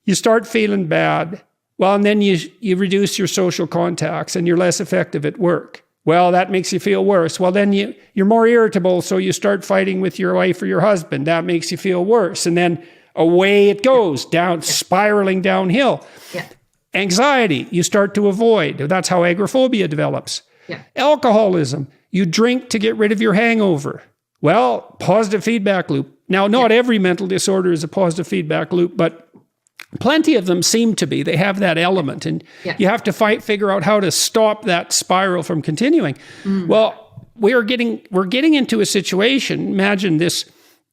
you start feeling bad, well, and then you reduce your social contacts and you're less effective at work. Well, that makes you feel worse. Well, then you're more irritable, so you start fighting with your wife or your husband. That makes you feel worse. And then away it goes, spiraling downhill. Yeah. Anxiety, you start to avoid. That's how agoraphobia develops. Yeah. Alcoholism, you drink to get rid of your hangover. Well, positive feedback loop. Now, not every mental disorder is a positive feedback loop, but plenty of them seem to be. They have that element, and you have to figure out how to stop that spiral from continuing. Well, we're getting into a situation. Imagine this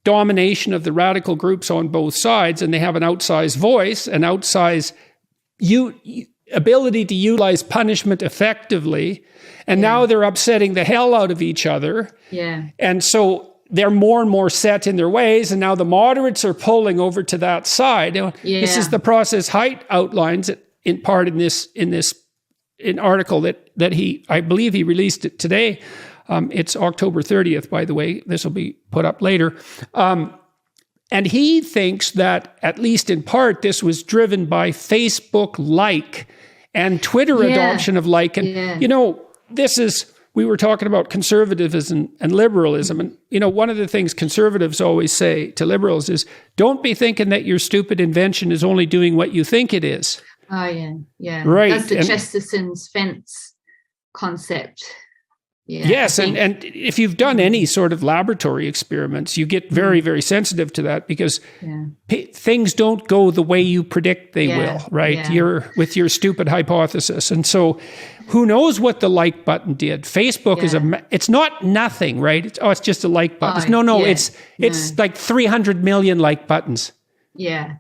domination of the radical groups on both sides, and they have an outsized voice, an outsized ability to utilize punishment effectively, and now they're upsetting the hell out of each other. Yeah. And so they're more and more set in their ways, and now the moderates are pulling over to that side. This is the process Haidt outlines it in part in this article that I believe he released it today. It's October 30th, by the way. This will be put up later. And he thinks that, at least in part, this was driven by Facebook like and Twitter adoption of like. And, we were talking about conservatism and liberalism. And, one of the things conservatives always say to liberals is, don't be thinking that your stupid invention is only doing what you think it is. Oh, yeah. Right. That's the Chesterton's fence concept. Yeah, yes, and if you've done any sort of laboratory experiments, you get very, very sensitive to that because things don't go the way you predict they will, right? Yeah. You're with your stupid hypothesis. And so who knows what the like button did? Facebook is it's not nothing, right? It's just a like button. It's like 300 million like buttons. Yeah.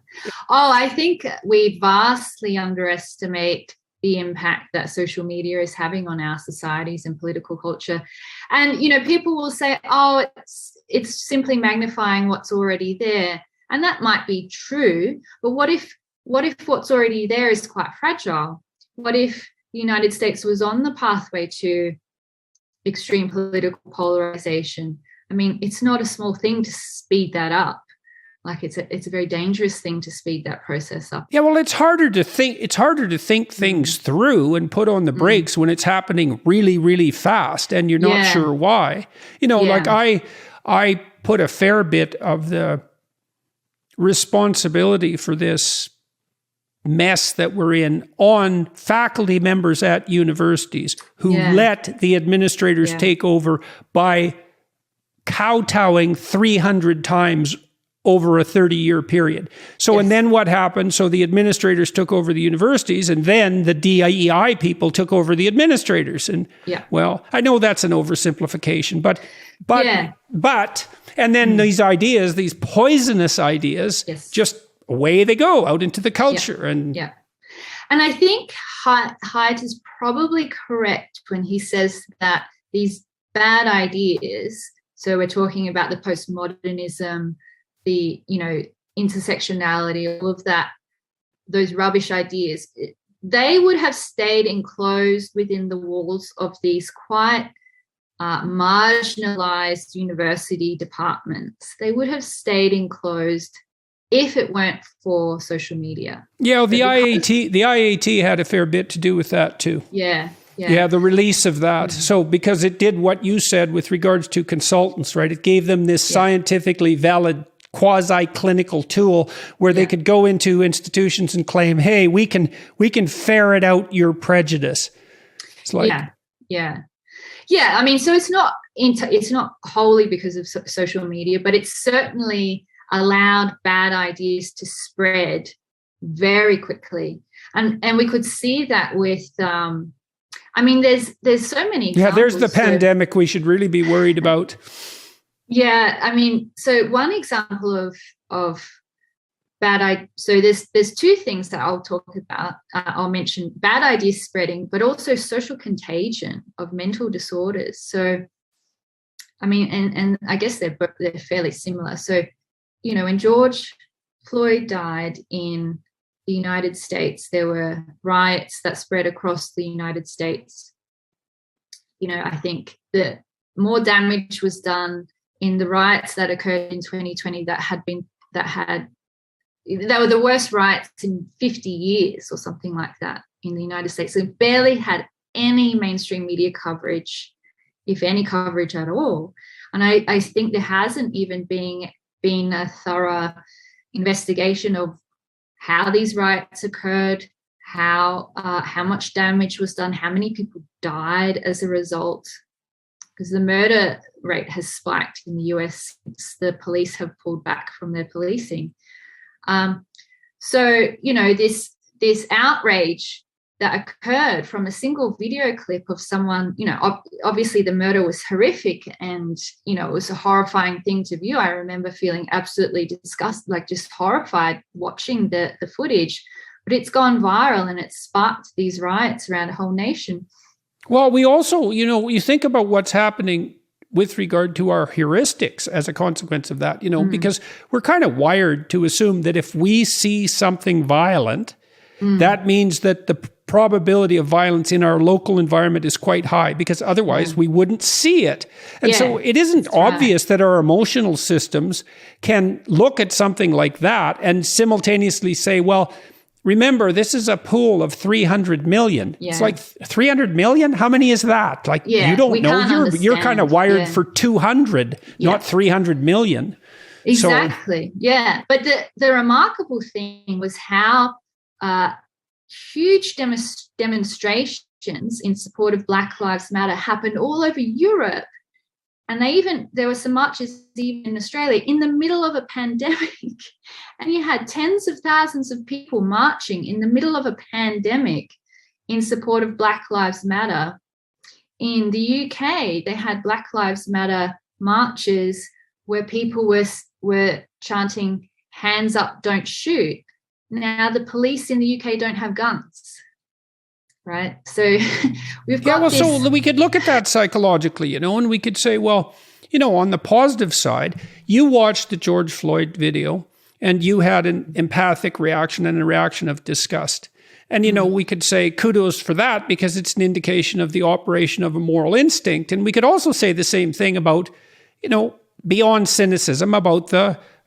Oh, I think we vastly underestimate the impact that social media is having on our societies and political culture. And, people will say, oh, it's simply magnifying what's already there. And that might be true. But what if what's already there is quite fragile? What if the United States was on the pathway to extreme political polarization? I mean, it's not a small thing to speed that up. Like it's a very dangerous thing to speed that process up. Yeah, well, it's harder to think things through and put on the brakes when it's happening really, really fast and you're not sure why. Like I put a fair bit of the responsibility for this mess that we're in on faculty members at universities who let the administrators take over by kowtowing 300 times over a 30-year period. So, and then what happened? So the administrators took over the universities, and then the DEI people took over the administrators. And well, I know that's an oversimplification, but and then these ideas, these poisonous ideas, just away they go out into the culture. And I think Haidt is probably correct when he says that these bad ideas, so we're talking about the postmodernism, the, intersectionality, all of that, those rubbish ideas, they would have stayed enclosed within the walls of these quite marginalized university departments. They would have stayed enclosed if it weren't for social media. Yeah, the IAT had a fair bit to do with that too. Yeah, the release of that. So because it did what you said with regards to consultants, right? It gave them this scientifically valid quasi-clinical tool where they could go into institutions and claim, hey, we can ferret out your prejudice. It's like I mean, so it's not wholly because of social media, but it's certainly allowed bad ideas to spread very quickly, and we could see that with I mean, there's so many examples. Yeah, there's the pandemic we should really be worried about. Yeah, I mean, so one example of bad ideas. So there's two things that I'll talk about. I'll mention bad ideas spreading, but also social contagion of mental disorders. So, I mean, and I guess they're fairly similar. So, when George Floyd died in the United States. There were riots that spread across the United States. I think that more damage was done in the riots that occurred in 2020 that were the worst riots in 50 years or something like that in the United States. So it barely had any mainstream media coverage, if any coverage at all. And I think there hasn't even been a thorough investigation of how these riots occurred, how much damage was done, how many people died as a result, because the murder rate has spiked in the US since the police have pulled back from their policing. So this outrage that occurred from a single video clip of someone, obviously the murder was horrific and, it was a horrifying thing to view. I remember feeling absolutely disgusted, like just horrified watching the footage, but it's gone viral and it's sparked these riots around a whole nation. Well, we also, you think about what's happening with regard to our heuristics as a consequence of that, because we're kind of wired to assume that if we see something violent, that means that the probability of violence in our local environment is quite high, because otherwise we wouldn't see it. And so it isn't obvious that our emotional systems can look at something like that and simultaneously say, well, remember, this is a pool of 300 million. Yeah. It's like 300 million? How many is that? Like, you don't know. You're kind of wired for 200, not 300 million. Exactly. So, but the remarkable thing was how huge demonstrations in support of Black Lives Matter happened all over Europe. And there were some marches even in Australia in the middle of a pandemic. And you had tens of thousands of people marching in the middle of a pandemic in support of Black Lives Matter. In the UK, they had Black Lives Matter marches where people were chanting, "Hands up, don't shoot." Now, the police in the UK don't have guns. Right. So we've got this. So we could look at that psychologically, and we could say, well, on the positive side, you watched the George Floyd video and you had an empathic reaction and a reaction of disgust. And, we could say kudos for that because it's an indication of the operation of a moral instinct. And we could also say the same thing about, beyond cynicism, about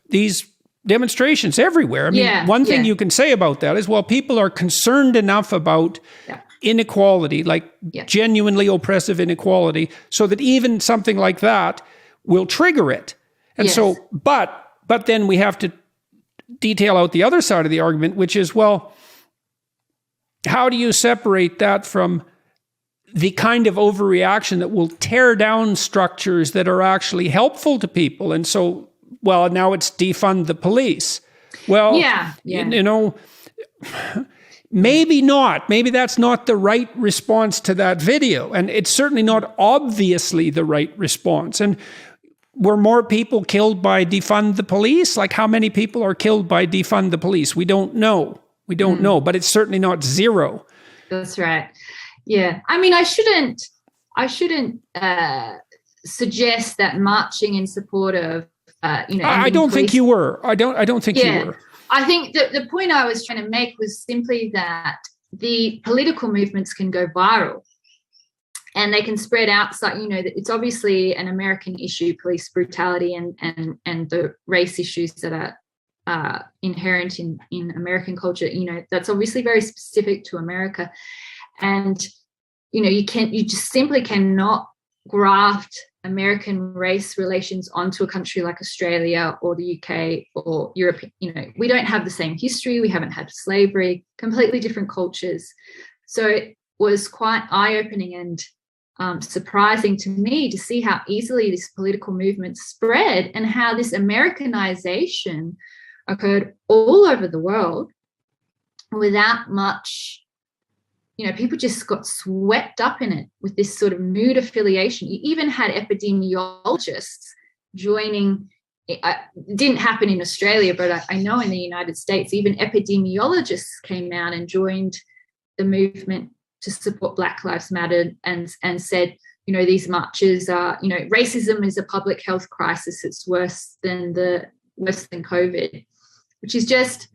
these demonstrations everywhere. I mean, one thing you can say about that is, well, people are concerned enough about inequality, like genuinely oppressive inequality, so that even something like that will trigger it. And so, but then we have to detail out the other side of the argument, which is, well, how do you separate that from the kind of overreaction that will tear down structures that are actually helpful to people? And so, well, now it's defund the police. Well, maybe not. Maybe that's not the right response to that video. And it's certainly not obviously the right response. And were more people killed by defund the police? Like, how many people are killed by defund the police? We don't know. We don't know, but it's certainly not zero. That's right. Yeah. I mean, I shouldn't suggest that marching in support of, I don't think you were. I don't think you were. I think the point I was trying to make was simply that the political movements can go viral and they can spread out. So, it's obviously an American issue, police brutality and the race issues that are inherent in American culture. That's obviously very specific to America. And, you just simply cannot graft American race relations onto a country like Australia or the UK or Europe. We don't have the same history. We haven't had slavery, completely different cultures. So it was quite eye-opening and surprising to me to see how easily this political movement spread and how this Americanization occurred all over the world without much. People just got swept up in it with this sort of mood affiliation. You even had epidemiologists joining. It didn't happen in Australia, but I know in the United States, even epidemiologists came out and joined the movement to support Black Lives Matter and said, these marches are, racism is a public health crisis. It's worse than COVID, which is just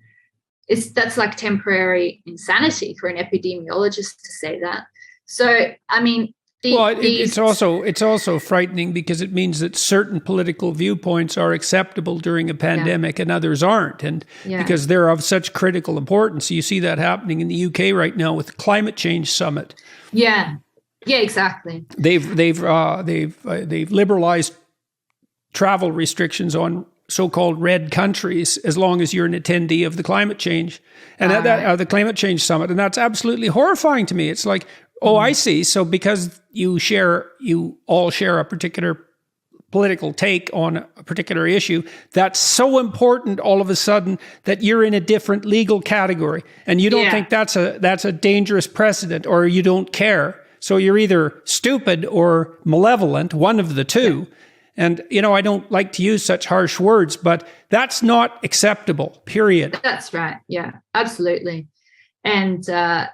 that's like temporary insanity for an epidemiologist to say that. So, I mean, it's also frightening because it means that certain political viewpoints are acceptable during a pandemic and others aren't, and because they're of such critical importance. You see that happening in the UK right now with the Climate Change Summit. Yeah, exactly. They've liberalized travel restrictions on so-called red countries as long as you're an attendee of the climate change and the Climate Change Summit, and that's absolutely horrifying to me. It's like, oh, I see. So because you all share a particular political take on a particular issue, that's so important all of a sudden that you're in a different legal category, and you don't think that's a dangerous precedent, or you don't care. So you're either stupid or malevolent, one of the two. And, I don't like to use such harsh words, but that's not acceptable, period. That's right. Yeah, absolutely. And, and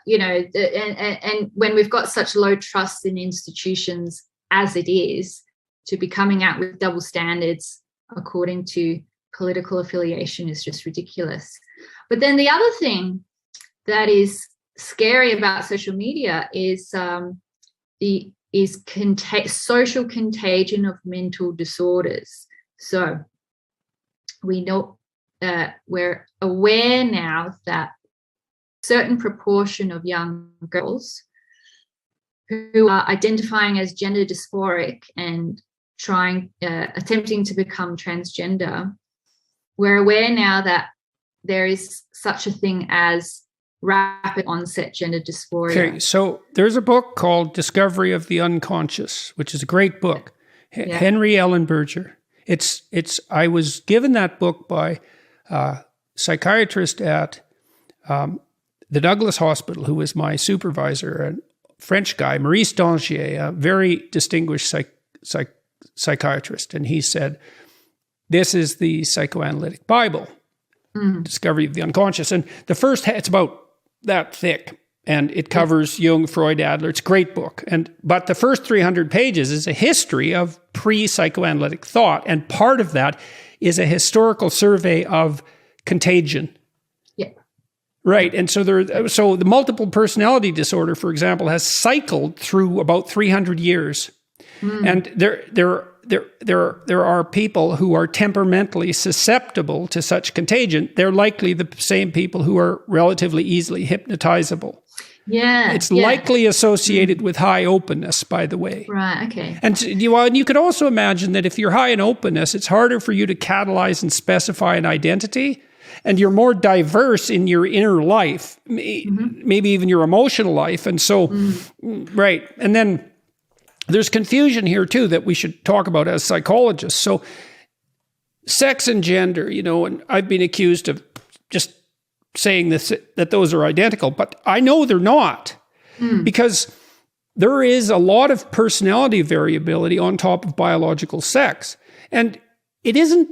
when we've got such low trust in institutions as it is, to be coming out with double standards according to political affiliation is just ridiculous. But then the other thing that is scary about social media is social contagion of mental disorders. So we know we're aware now that certain proportion of young girls who are identifying as gender dysphoric and attempting to become transgender, we're aware now that there is such a thing as rapid onset gender dysphoria. Okay, so there's a book called Discovery of the Unconscious, which is a great book. Henry Ellenberger. I was given that book by a psychiatrist at the Douglas Hospital, who was my supervisor, a French guy, Maurice Dangier, a very distinguished psychiatrist. And he said, this is the psychoanalytic Bible, Discovery of the Unconscious. And it's about that thick, and it covers Jung, Freud, Adler. It's a great book. But the first 300 pages is a history of pre-psychoanalytic thought. And part of that is a historical survey of contagion. Right. And so the multiple personality disorder, for example, has cycled through about 300 years. And there are people who are temperamentally susceptible to such contagion. They're likely the same people who are relatively easily hypnotizable. Yeah. It's likely associated with high openness, by the way. Right, okay. And you could also imagine that if you're high in openness, it's harder for you to catalyze and specify an identity. And you're more diverse in your inner life, maybe even your emotional life. And so, right. And then there's confusion here, too, that we should talk about as psychologists. So sex and gender, and I've been accused of just saying that those are identical, but I know they're not, because there is a lot of personality variability on top of biological sex. And it isn't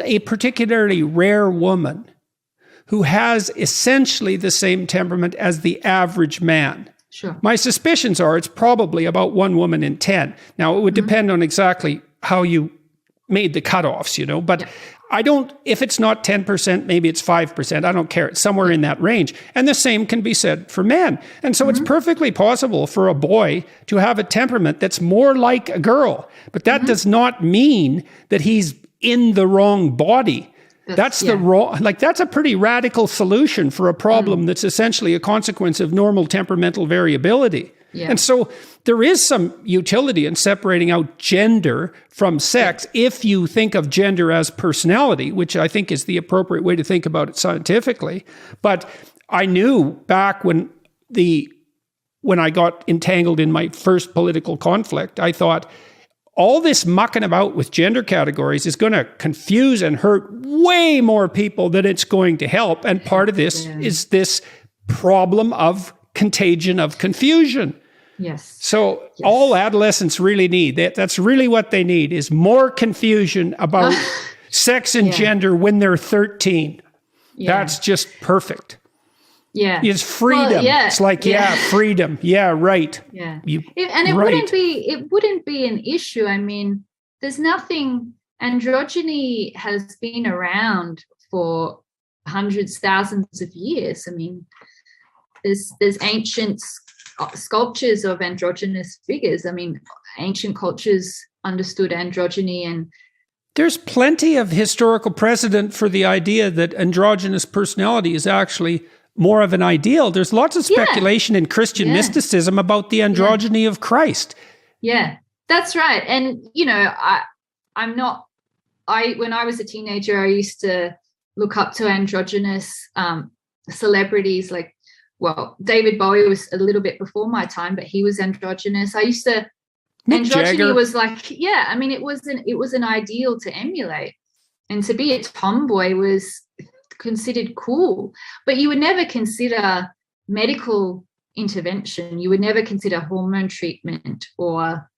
a particularly rare woman who has essentially the same temperament as the average man. Sure. My suspicions are it's probably about 1 woman in 10. Now, it would depend on exactly how you made the cutoffs, but if it's not 10%, maybe it's 5%. I don't care. It's somewhere in that range. And the same can be said for men. And so it's perfectly possible for a boy to have a temperament that's more like a girl. But that does not mean that he's in the wrong body. That's a pretty radical solution for a problem that's essentially a consequence of normal temperamental variability. Yeah. And so there is some utility in separating out gender from sex if you think of gender as personality, which I think is the appropriate way to think about it scientifically. But I knew back when I got entangled in my first political conflict, I thought, all this mucking about with gender categories is going to confuse and hurt way more people than it's going to help. And part of this is this problem of contagion of confusion. Yes. So all adolescents really need, that's really what they need, is more confusion about sex and gender when they're 13. Yeah. That's just perfect. Yeah. It's freedom. Well, it's like, freedom. Yeah, right. Yeah. It wouldn't be an issue. I mean, there's nothing, androgyny has been around for hundreds, thousands of years. I mean, there's ancient sculptures of androgynous figures. I mean, ancient cultures understood androgyny, and there's plenty of historical precedent for the idea that androgynous personality is actually more of an ideal. There's lots of speculation in Christian mysticism about the androgyny of Christ. Yeah, that's right. And, you know, when I was a teenager, I used to look up to androgynous celebrities like, well, David Bowie was a little bit before my time, but he was androgynous. Androgyny Jagger was like, I mean, it was an ideal to emulate, and to be a tomboy was considered cool. But you would never consider medical intervention. You would never consider hormone treatment or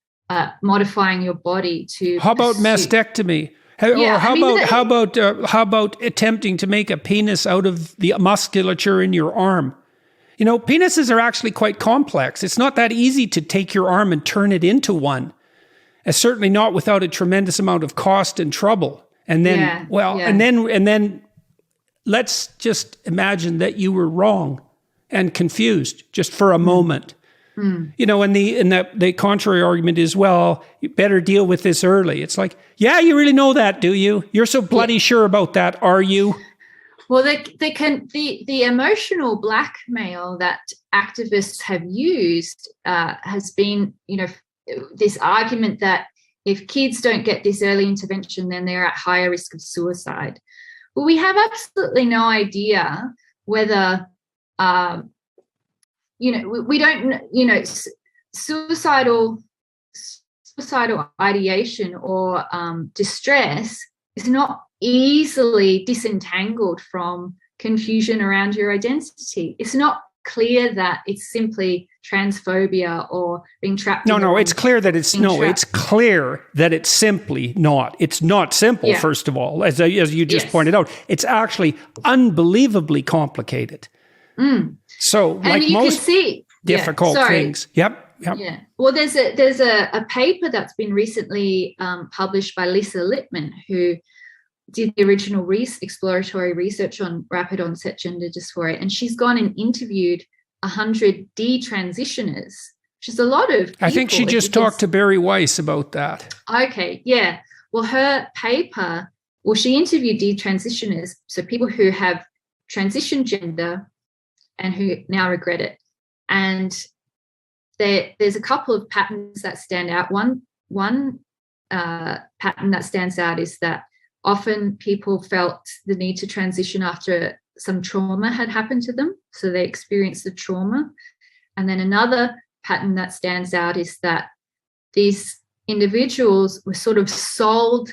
modifying your body to. How about mastectomy? How about attempting to make a penis out of the musculature in your arm? You know, penises are actually quite complex. It's not that easy to take your arm and turn it into one. And certainly not without a tremendous amount of cost and trouble. And then, and then let's just imagine that you were wrong and confused just for a moment. You know, and the contrary argument is, well, you better deal with this early. It's like, yeah, you really know that, do you? You're so bloody sure about that, are you? Well, the emotional blackmail that activists have used has been, you know, this argument that if kids don't get this early intervention, then they're at higher risk of suicide. Well, we have absolutely no idea whether, you know, we don't, you know, suicidal ideation or distress is not easily disentangled from confusion around your identity. It's not clear that it's simply transphobia or being trapped. It's clear that it's clear that it's simply not. It's not simple, first of all, as you just pointed out. It's actually unbelievably complicated. So, and you most can see difficult things. Yep. Yeah. Well, there's a paper that's been recently published by Lisa Lippman, who did the original exploratory research on rapid onset gender dysphoria, and she's gone and interviewed 100 detransitioners, which is a lot of people. I think she just talked to Barry Weiss about that. Okay, yeah. Well, her paper, she interviewed detransitioners, so people who have transitioned gender and who now regret it. And there's a couple of patterns that stand out. One pattern that stands out is that often people felt the need to transition after some trauma had happened to them, so they experienced the trauma. And then another pattern that stands out is that these individuals were sort of sold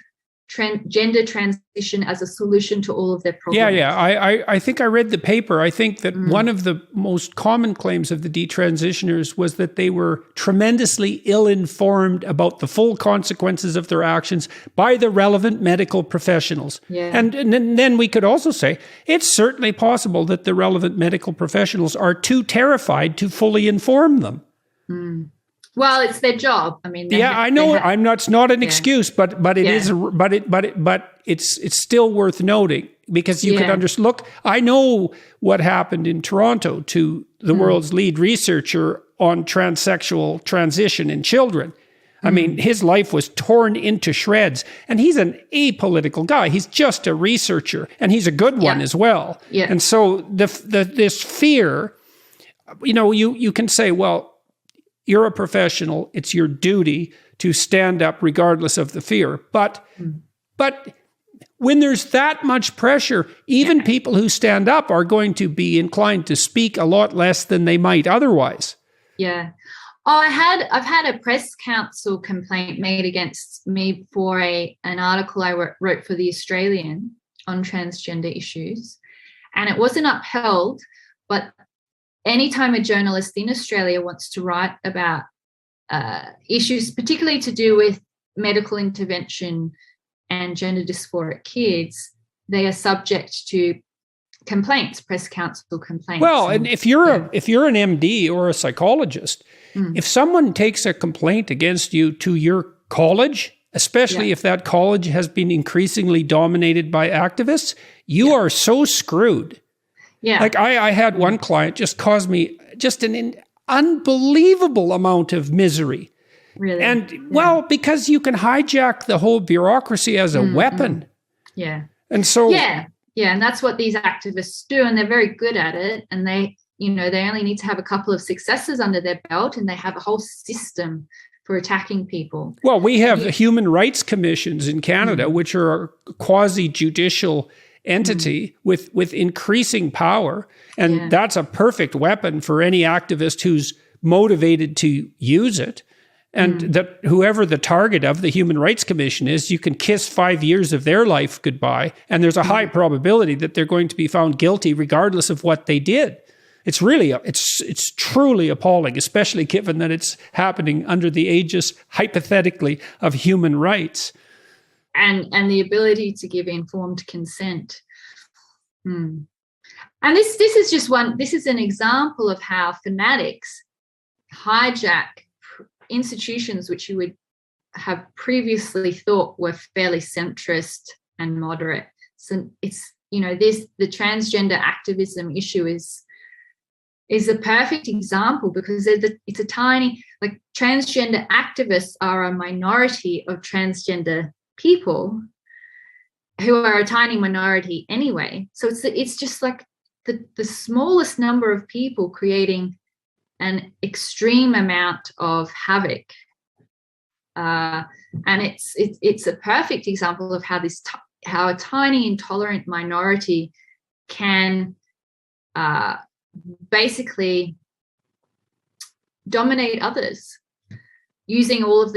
gender transition as a solution to all of their problems. I think I read the paper. I think that one of the most common claims of the detransitioners was that they were tremendously ill-informed about the full consequences of their actions by the relevant medical professionals. Yeah. And then we could also say it's certainly possible that the relevant medical professionals are too terrified to fully inform them. Well, it's their job. I mean, I know. I'm not. It's not an excuse, but it is. But it's still worth noting because you could understand. Look, I know what happened in Toronto to the world's lead researcher on transsexual transition in children. I mean, his life was torn into shreds, and he's an apolitical guy. He's just a researcher, and he's a good one as well. Yeah. And so this fear, you know, you can say, well, you're a professional. It's your duty to stand up regardless of the fear. But when there's that much pressure, even people who stand up are going to be inclined to speak a lot less than they might otherwise. Yeah. I've had a press council complaint made against me for an article I wrote for The Australian on transgender issues, and it wasn't upheld, but anytime a journalist in Australia wants to write about issues, particularly to do with medical intervention and gender dysphoric kids, they are subject to complaints, press council complaints. Well, and if you're an MD or a psychologist, if someone takes a complaint against you to your college especially if that college has been increasingly dominated by activists, you are so screwed. Yeah. Like I had one client just cause me just an unbelievable amount of misery. Really? And well, because you can hijack the whole bureaucracy as a weapon. Yeah. And so yeah, and that's what these activists do, and they're very good at it. And they only need to have a couple of successes under their belt, and they have a whole system for attacking people. Well, we have human rights commissions in Canada, which are a quasi-judicial entity with increasing power. And that's a perfect weapon for any activist who's motivated to use it. And that whoever the target of the Human Rights Commission is, you can kiss 5 years of their life goodbye. And there's a high probability that they're going to be found guilty regardless of what they did. It's really, it's truly appalling, especially given that it's happening under the aegis, hypothetically, of human rights. And the ability to give informed consent. And this is just this is an example of how fanatics hijack institutions which you would have previously thought were fairly centrist and moderate. So it's, the transgender activism issue is a perfect example, because it's a tiny, transgender activists are a minority of transgender people who are a tiny minority anyway. So it's just like the smallest number of people creating an extreme amount of havoc, and it's a perfect example of how a tiny intolerant minority can basically dominate others using all of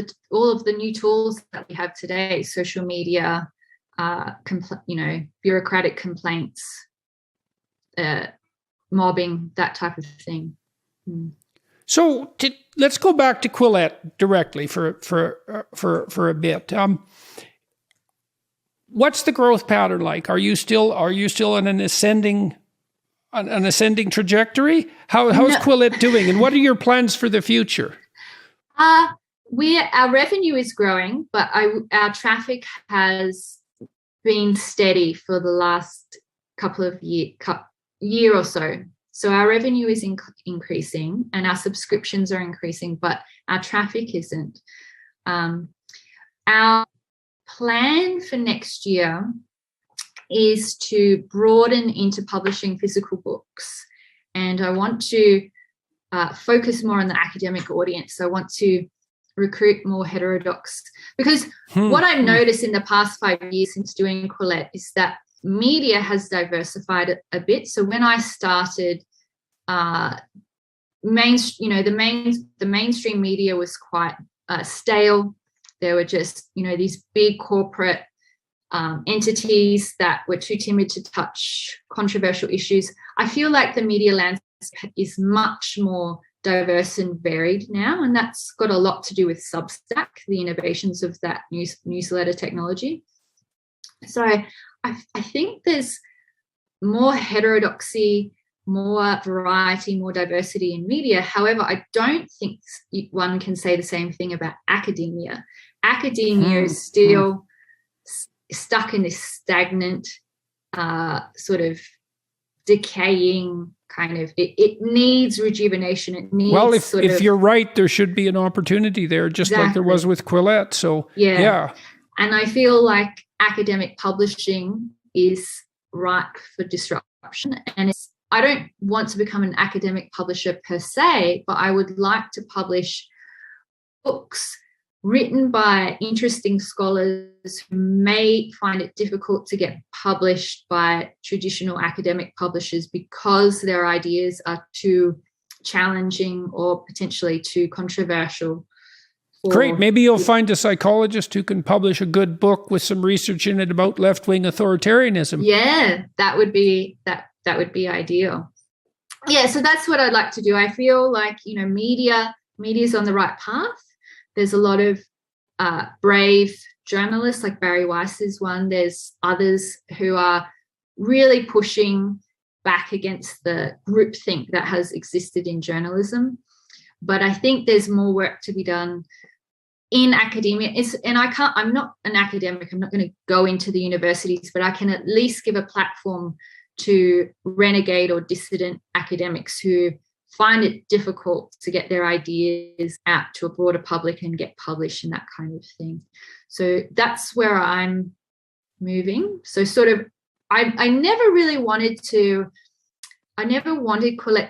the new tools that we have today: social media, bureaucratic complaints, mobbing, that type of thing. So let's go back to Quillette directly for a bit. What's the growth pattern like? Are you still on an ascending trajectory? How's Quillette doing, and what are your plans for the future? Our revenue is growing, but our traffic has been steady for the last couple of year or so. So our revenue is increasing and our subscriptions are increasing, but our traffic isn't. Our plan for next year is to broaden into publishing physical books. And I want to focus more on the academic audience. I want to recruit more heterodox, because what I've noticed in the past 5 years since doing Quillette is that media has diversified a bit. So when I started, the mainstream media was quite stale. There were just, these big corporate entities that were too timid to touch controversial issues. I feel like the media landscape is much more diverse and varied now, and that's got a lot to do with Substack, the innovations of that newsletter technology. So I think there's more heterodoxy, more variety, more diversity in media. However, I don't think one can say the same thing about academia. Academia is still stuck in this stagnant, sort of decaying kind of, it needs rejuvenation. It needs, well, if you're right, there should be an opportunity there, just like there was with Quillette. So yeah. And I feel like academic publishing is ripe for disruption. And I don't want to become an academic publisher per se, but I would like to publish books written by interesting scholars who may find it difficult to get published by traditional academic publishers because their ideas are too challenging or potentially too controversial. Great. Maybe you'll find a psychologist who can publish a good book with some research in it about left-wing authoritarianism. Yeah, that would be ideal. Yeah, so that's what I'd like to do. I feel like, media's on the right path. There's a lot of brave journalists, like Barry Weiss is one. There's others who are really pushing back against the groupthink that has existed in journalism. But I think there's more work to be done in academia, I'm not an academic, I'm not going to go into the universities, but I can at least give a platform to renegade or dissident academics who find it difficult to get their ideas out to a broader public and get published and that kind of thing. So that's where I'm moving. So sort of, I never wanted Quillette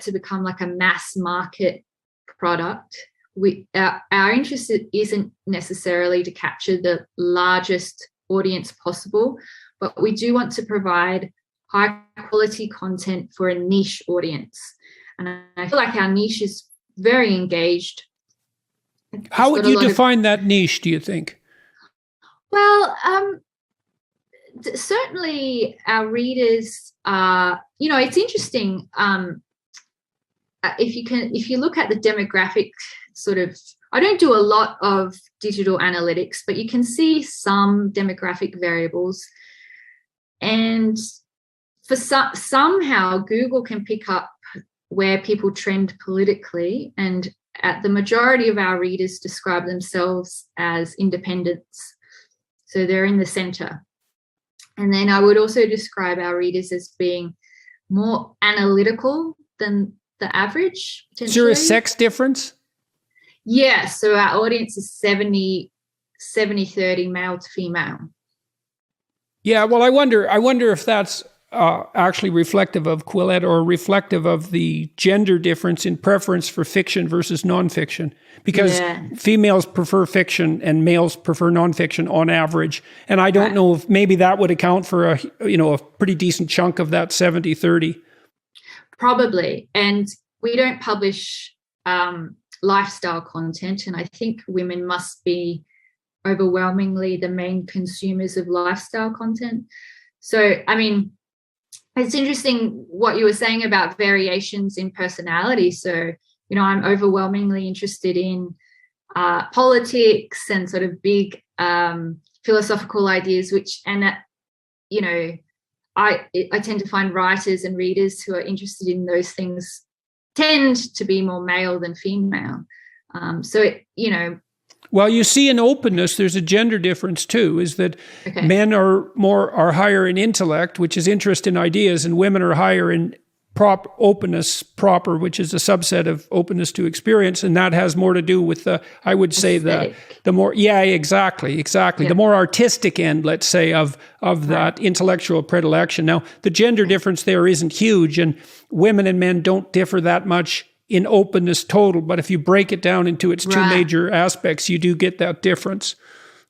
to become like a mass market product. Our interest isn't necessarily to capture the largest audience possible, but we do want to provide high quality content for a niche audience. And I feel like our niche is very engaged. How would you define that niche, do you think? Well, certainly our readers are, it's interesting. If you look at the demographic sort of, I don't do a lot of digital analytics, but you can see some demographic variables. And for somehow Google can pick up where people trend politically, and the majority of our readers describe themselves as independents. So they're in the center. And then I would also describe our readers as being more analytical than the average. Is there a sex difference? Yeah, so our audience is 70-30 male to female. Yeah, well, I wonder if that's actually reflective of Quillette or reflective of the gender difference in preference for fiction versus nonfiction, because females prefer fiction and males prefer nonfiction on average. And I don't know if maybe that would account for a pretty decent chunk of that 70-30. Probably. And we don't publish lifestyle content, and I think women must be overwhelmingly the main consumers of lifestyle content. So, I mean, it's interesting what you were saying about variations in personality. So, I'm overwhelmingly interested in politics and sort of big philosophical ideas, I tend to find writers and readers who are interested in those things tend to be more male than female. Well, you see in openness, there's a gender difference too, is that men are higher in intellect, which is interest in ideas, and women are higher in openness proper, which is a subset of openness to experience. And that has more to do with the more, exactly. Yeah. The more artistic end, let's say, of that intellectual predilection. Now, the gender difference there isn't huge, and women and men don't differ that much in openness total, but if you break it down into its two major aspects, you do get that difference.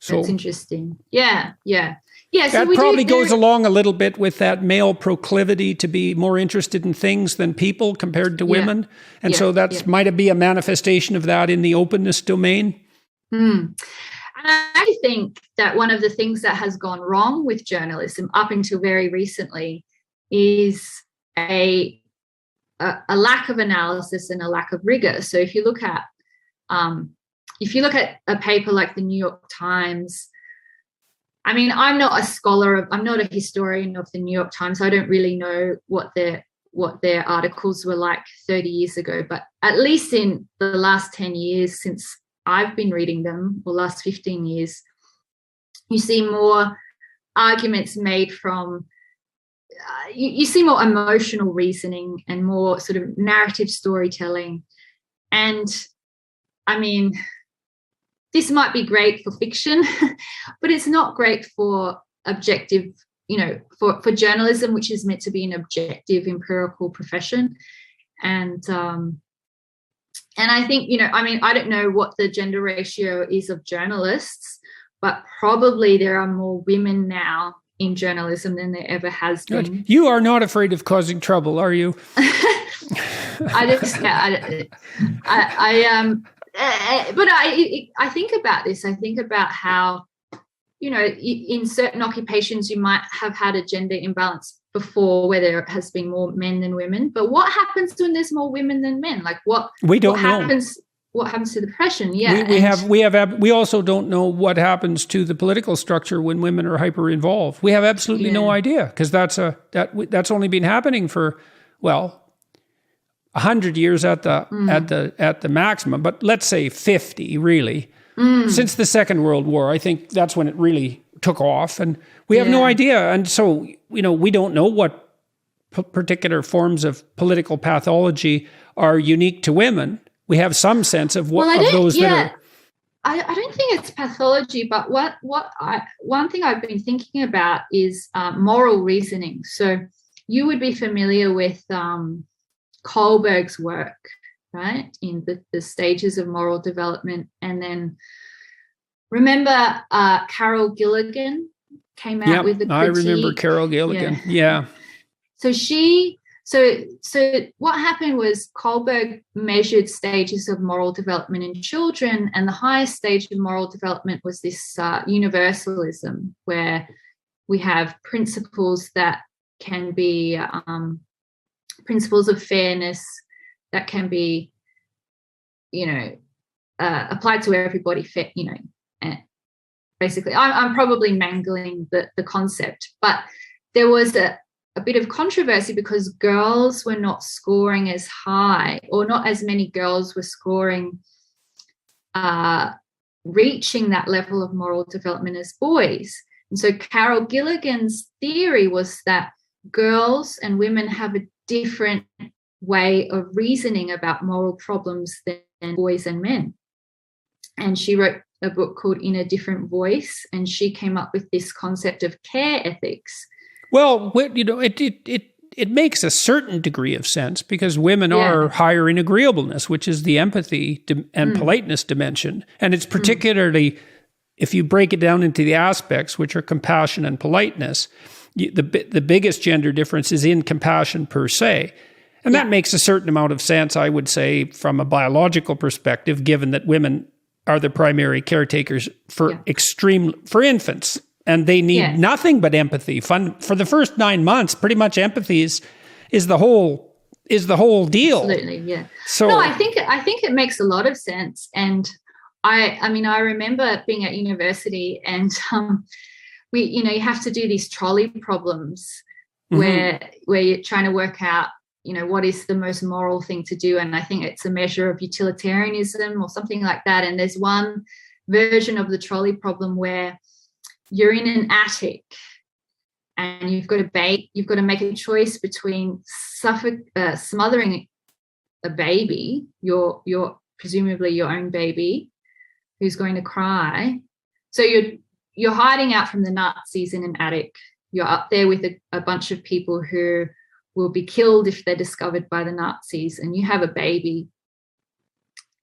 So that's interesting. Yeah. So that probably goes along a little bit with that male proclivity to be more interested in things than people compared to women. And so that might be a manifestation of that in the openness domain. And I think that one of the things that has gone wrong with journalism up until very recently is a lack of analysis and a lack of rigor. So if you look at a paper like the New York Times, I mean, I'm not a historian of the New York Times. I don't really know what their articles were like 30 years ago, but at least in the last 10 years since I've been reading them, or last 15 years, you see more arguments made from you see more emotional reasoning and more sort of narrative storytelling. And I mean, this might be great for fiction, but it's not great for objective, for journalism, which is meant to be an objective empirical profession. And I think, I don't know what the gender ratio is of journalists, but probably there are more women now in journalism than there ever has been. Good. You are not afraid of causing trouble, are you? I think about this. I think about how, in certain occupations you might have had a gender imbalance before, where there has been more men than women. But what happens when there's more women than men? Like what happens? What happens to the profession? Yeah, we also don't know what happens to the political structure when women are hyper involved. We have absolutely no idea, because that's only been happening for 100 years at the maximum, but let's say 50 really. since the Second World War. I think that's when it really took off, and we have no idea. And so, we don't know what particular forms of political pathology are unique to women. We have some sense of what of those that are. I don't think it's pathology, but one thing I've been thinking about is moral reasoning. So you would be familiar with Kohlberg's work, right, in the stages of moral development. And then remember Carol Gilligan came out with the critique. I remember Carol Gilligan. Yeah. So what happened was Kohlberg measured stages of moral development in children, and the highest stage of moral development was this universalism, where we have principles that can be principles of fairness that can be, applied to everybody. And basically, I'm probably mangling the concept, but there was a bit of controversy because girls were not scoring as high, or not as many girls were scoring, reaching that level of moral development as boys. And so Carol Gilligan's theory was that girls and women have a different way of reasoning about moral problems than boys and men. And she wrote a book called In a Different Voice, and she came up with this concept of care ethics. Well, it makes a certain degree of sense, because women are higher in agreeableness, which is the empathy and politeness dimension. And it's particularly, if you break it down into the aspects, which are compassion and politeness, the biggest gender difference is in compassion per se. And that makes a certain amount of sense, I would say, from a biological perspective, given that women are the primary caretakers for infants. And they need nothing but empathy. For the first 9 months, pretty much empathy is the whole deal. Absolutely, yeah. So no, I think it makes a lot of sense. And I remember being at university, and you have to do these trolley problems where you're trying to work out, what is the most moral thing to do. And I think it's a measure of utilitarianism or something like that. And there's one version of the trolley problem where you're in an attic and you've got to make a choice between smothering a baby, your presumably your own baby, who's going to cry. So you're hiding out from the Nazis in an attic. You're up there with a bunch of people who will be killed if they're discovered by the Nazis, and you have a baby,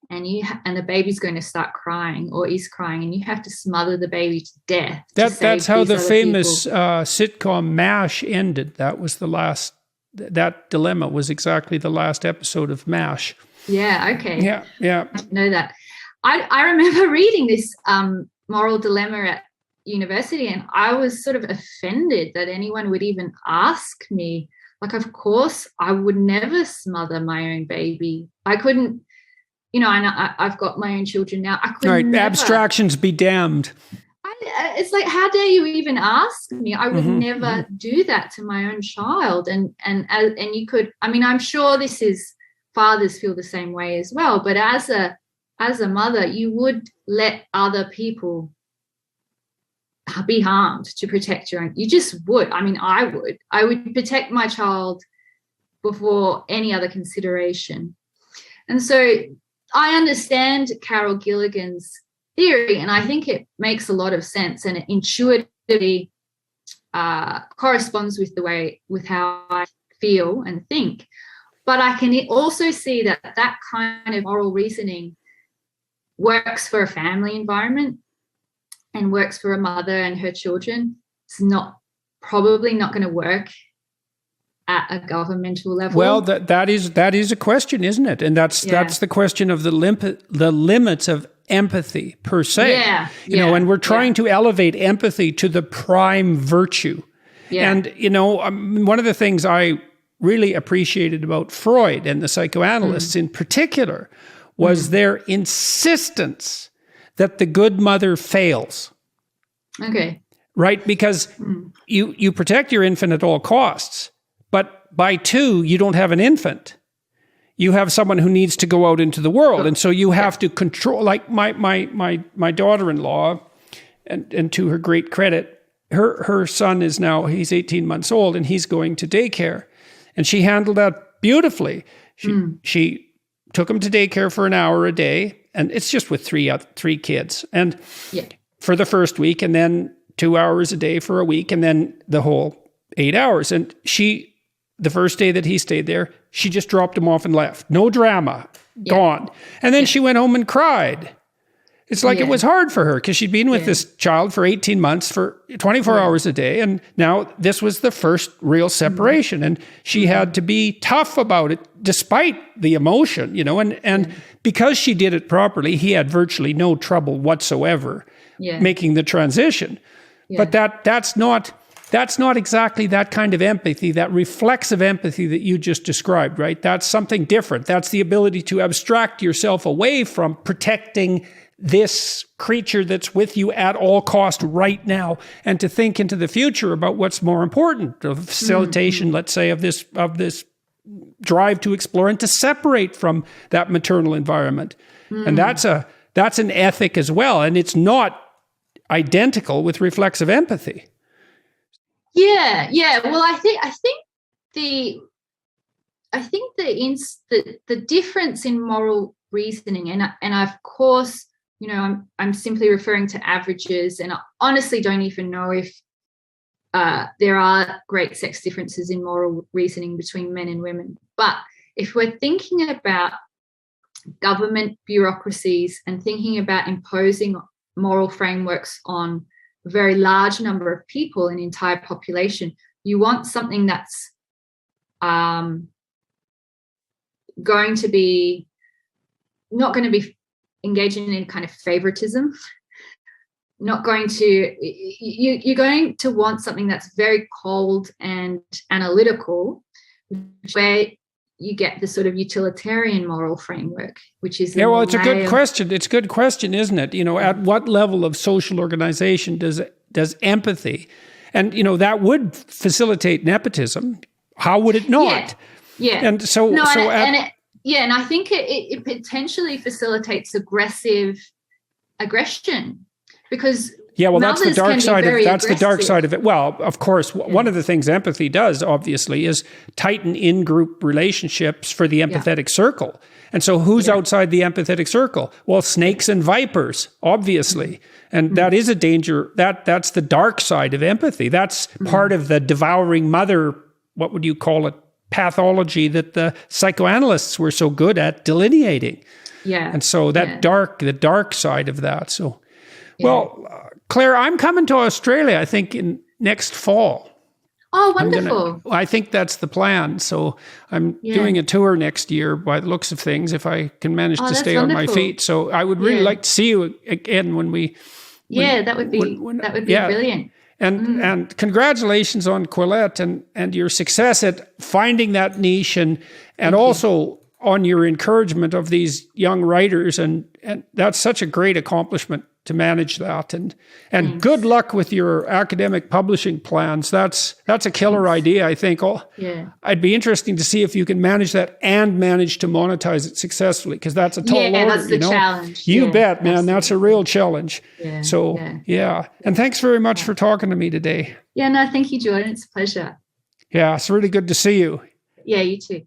and the baby's going to start crying or is crying, and you have to smother the baby to death. That's how the famous sitcom MASH ended. That was that dilemma was exactly the last episode of MASH. Yeah, okay. Yeah. I know that. I remember reading this moral dilemma at university, and I was sort of offended that anyone would even ask me. Like, of course, I would never smother my own baby. I couldn't. And I've got my own children now. I couldn't. Right, abstractions be damned. It's like, how dare you even ask me? I would never do that to my own child. And you could. I'm sure fathers feel the same way as well. But as a mother, you would let other people be harmed to protect your own. You just would. I would protect my child before any other consideration. And so I understand Carol Gilligan's theory, and I think it makes a lot of sense, and it intuitively corresponds with how I feel and think. But I can also see that kind of moral reasoning works for a family environment and works for a mother and her children. It's probably not going to work at a governmental level. Well, that is a question, isn't it? And that's the question of the limits of empathy per se. And we're trying to elevate empathy to the prime virtue. Yeah. And one of the things I really appreciated about Freud and the psychoanalysts in particular was their insistence that the good mother fails. Okay. Right? Because you protect your infant at all costs, but by 2, you don't have an infant. you have someone who needs to go out into the world. And so you have to control, like my daughter-in-law, and to her great credit, her son is now, he's 18 months old and he's going to daycare. And she handled that beautifully. She took him to daycare for an hour a day, and it's just with three kids. And for the first week, and then 2 hours a day for a week, and then the whole 8 hours. And the first day that he stayed there, she just dropped him off and left. No drama, gone. And then she went home and cried. It's like it was hard for her because she'd been with this child for 18 months for 24 hours a day. And now this was the first real separation. And she had to be tough about it despite the emotion, and because she did it properly, he had virtually no trouble whatsoever making the transition. But that's not exactly that kind of empathy, that reflexive empathy that you just described, right? That's something different. That's the ability to abstract yourself away from protecting this creature that's with you at all cost right now, and to think into the future about what's more important, the facilitation, let's say, of this drive to explore and to separate from that maternal environment. And that's an ethic as well, and it's not identical with reflexive empathy. Yeah. Well, I think the difference in moral reasoning, and of course, I'm simply referring to averages, and I honestly don't even know if there are great sex differences in moral reasoning between men and women. But if we're thinking about government bureaucracies and thinking about imposing moral frameworks on a very large number of people, an entire population, you want something that's going to be not going to be engaging in kind of favoritism, not going to, you're going to want something that's very cold and analytical, where you get the sort of utilitarian moral framework, which is it's a good question. It's a good question, isn't it? At what level of social organization does empathy, and that would facilitate nepotism. How would it not? Yeah. And so and I think it potentially facilitates aggression, because that's the dark side of aggressive. The dark side of it. Well, of course, one of the things empathy does, obviously, is tighten in-group relationships for the empathetic circle. And so who's outside the empathetic circle? Well, snakes and vipers, obviously. And that is a danger. That's the dark side of empathy. That's part of the devouring mother, what would you call it, pathology that the psychoanalysts were so good at delineating. And so the dark side of that. So, Claire, I'm coming to Australia, I think, in next fall. Oh, wonderful. I think that's the plan. So I'm doing a tour next year by the looks of things, if I can manage to stay on my feet. So I would really like to see you again when we... that would be brilliant. And congratulations on Quillette and your success at finding that niche, and also on your encouragement of these young writers. And that's such a great accomplishment to manage that. And good luck with your academic publishing plans. That's a killer idea, I think. I'd be interesting to see if you can manage that and manage to monetize it successfully, because that's a tall order. Yeah, that's the challenge. You bet, man. Absolutely. That's a real challenge. And thanks very much for talking to me today. Yeah, no, thank you, Jordan. It's a pleasure. Yeah, it's really good to see you. Yeah, you too.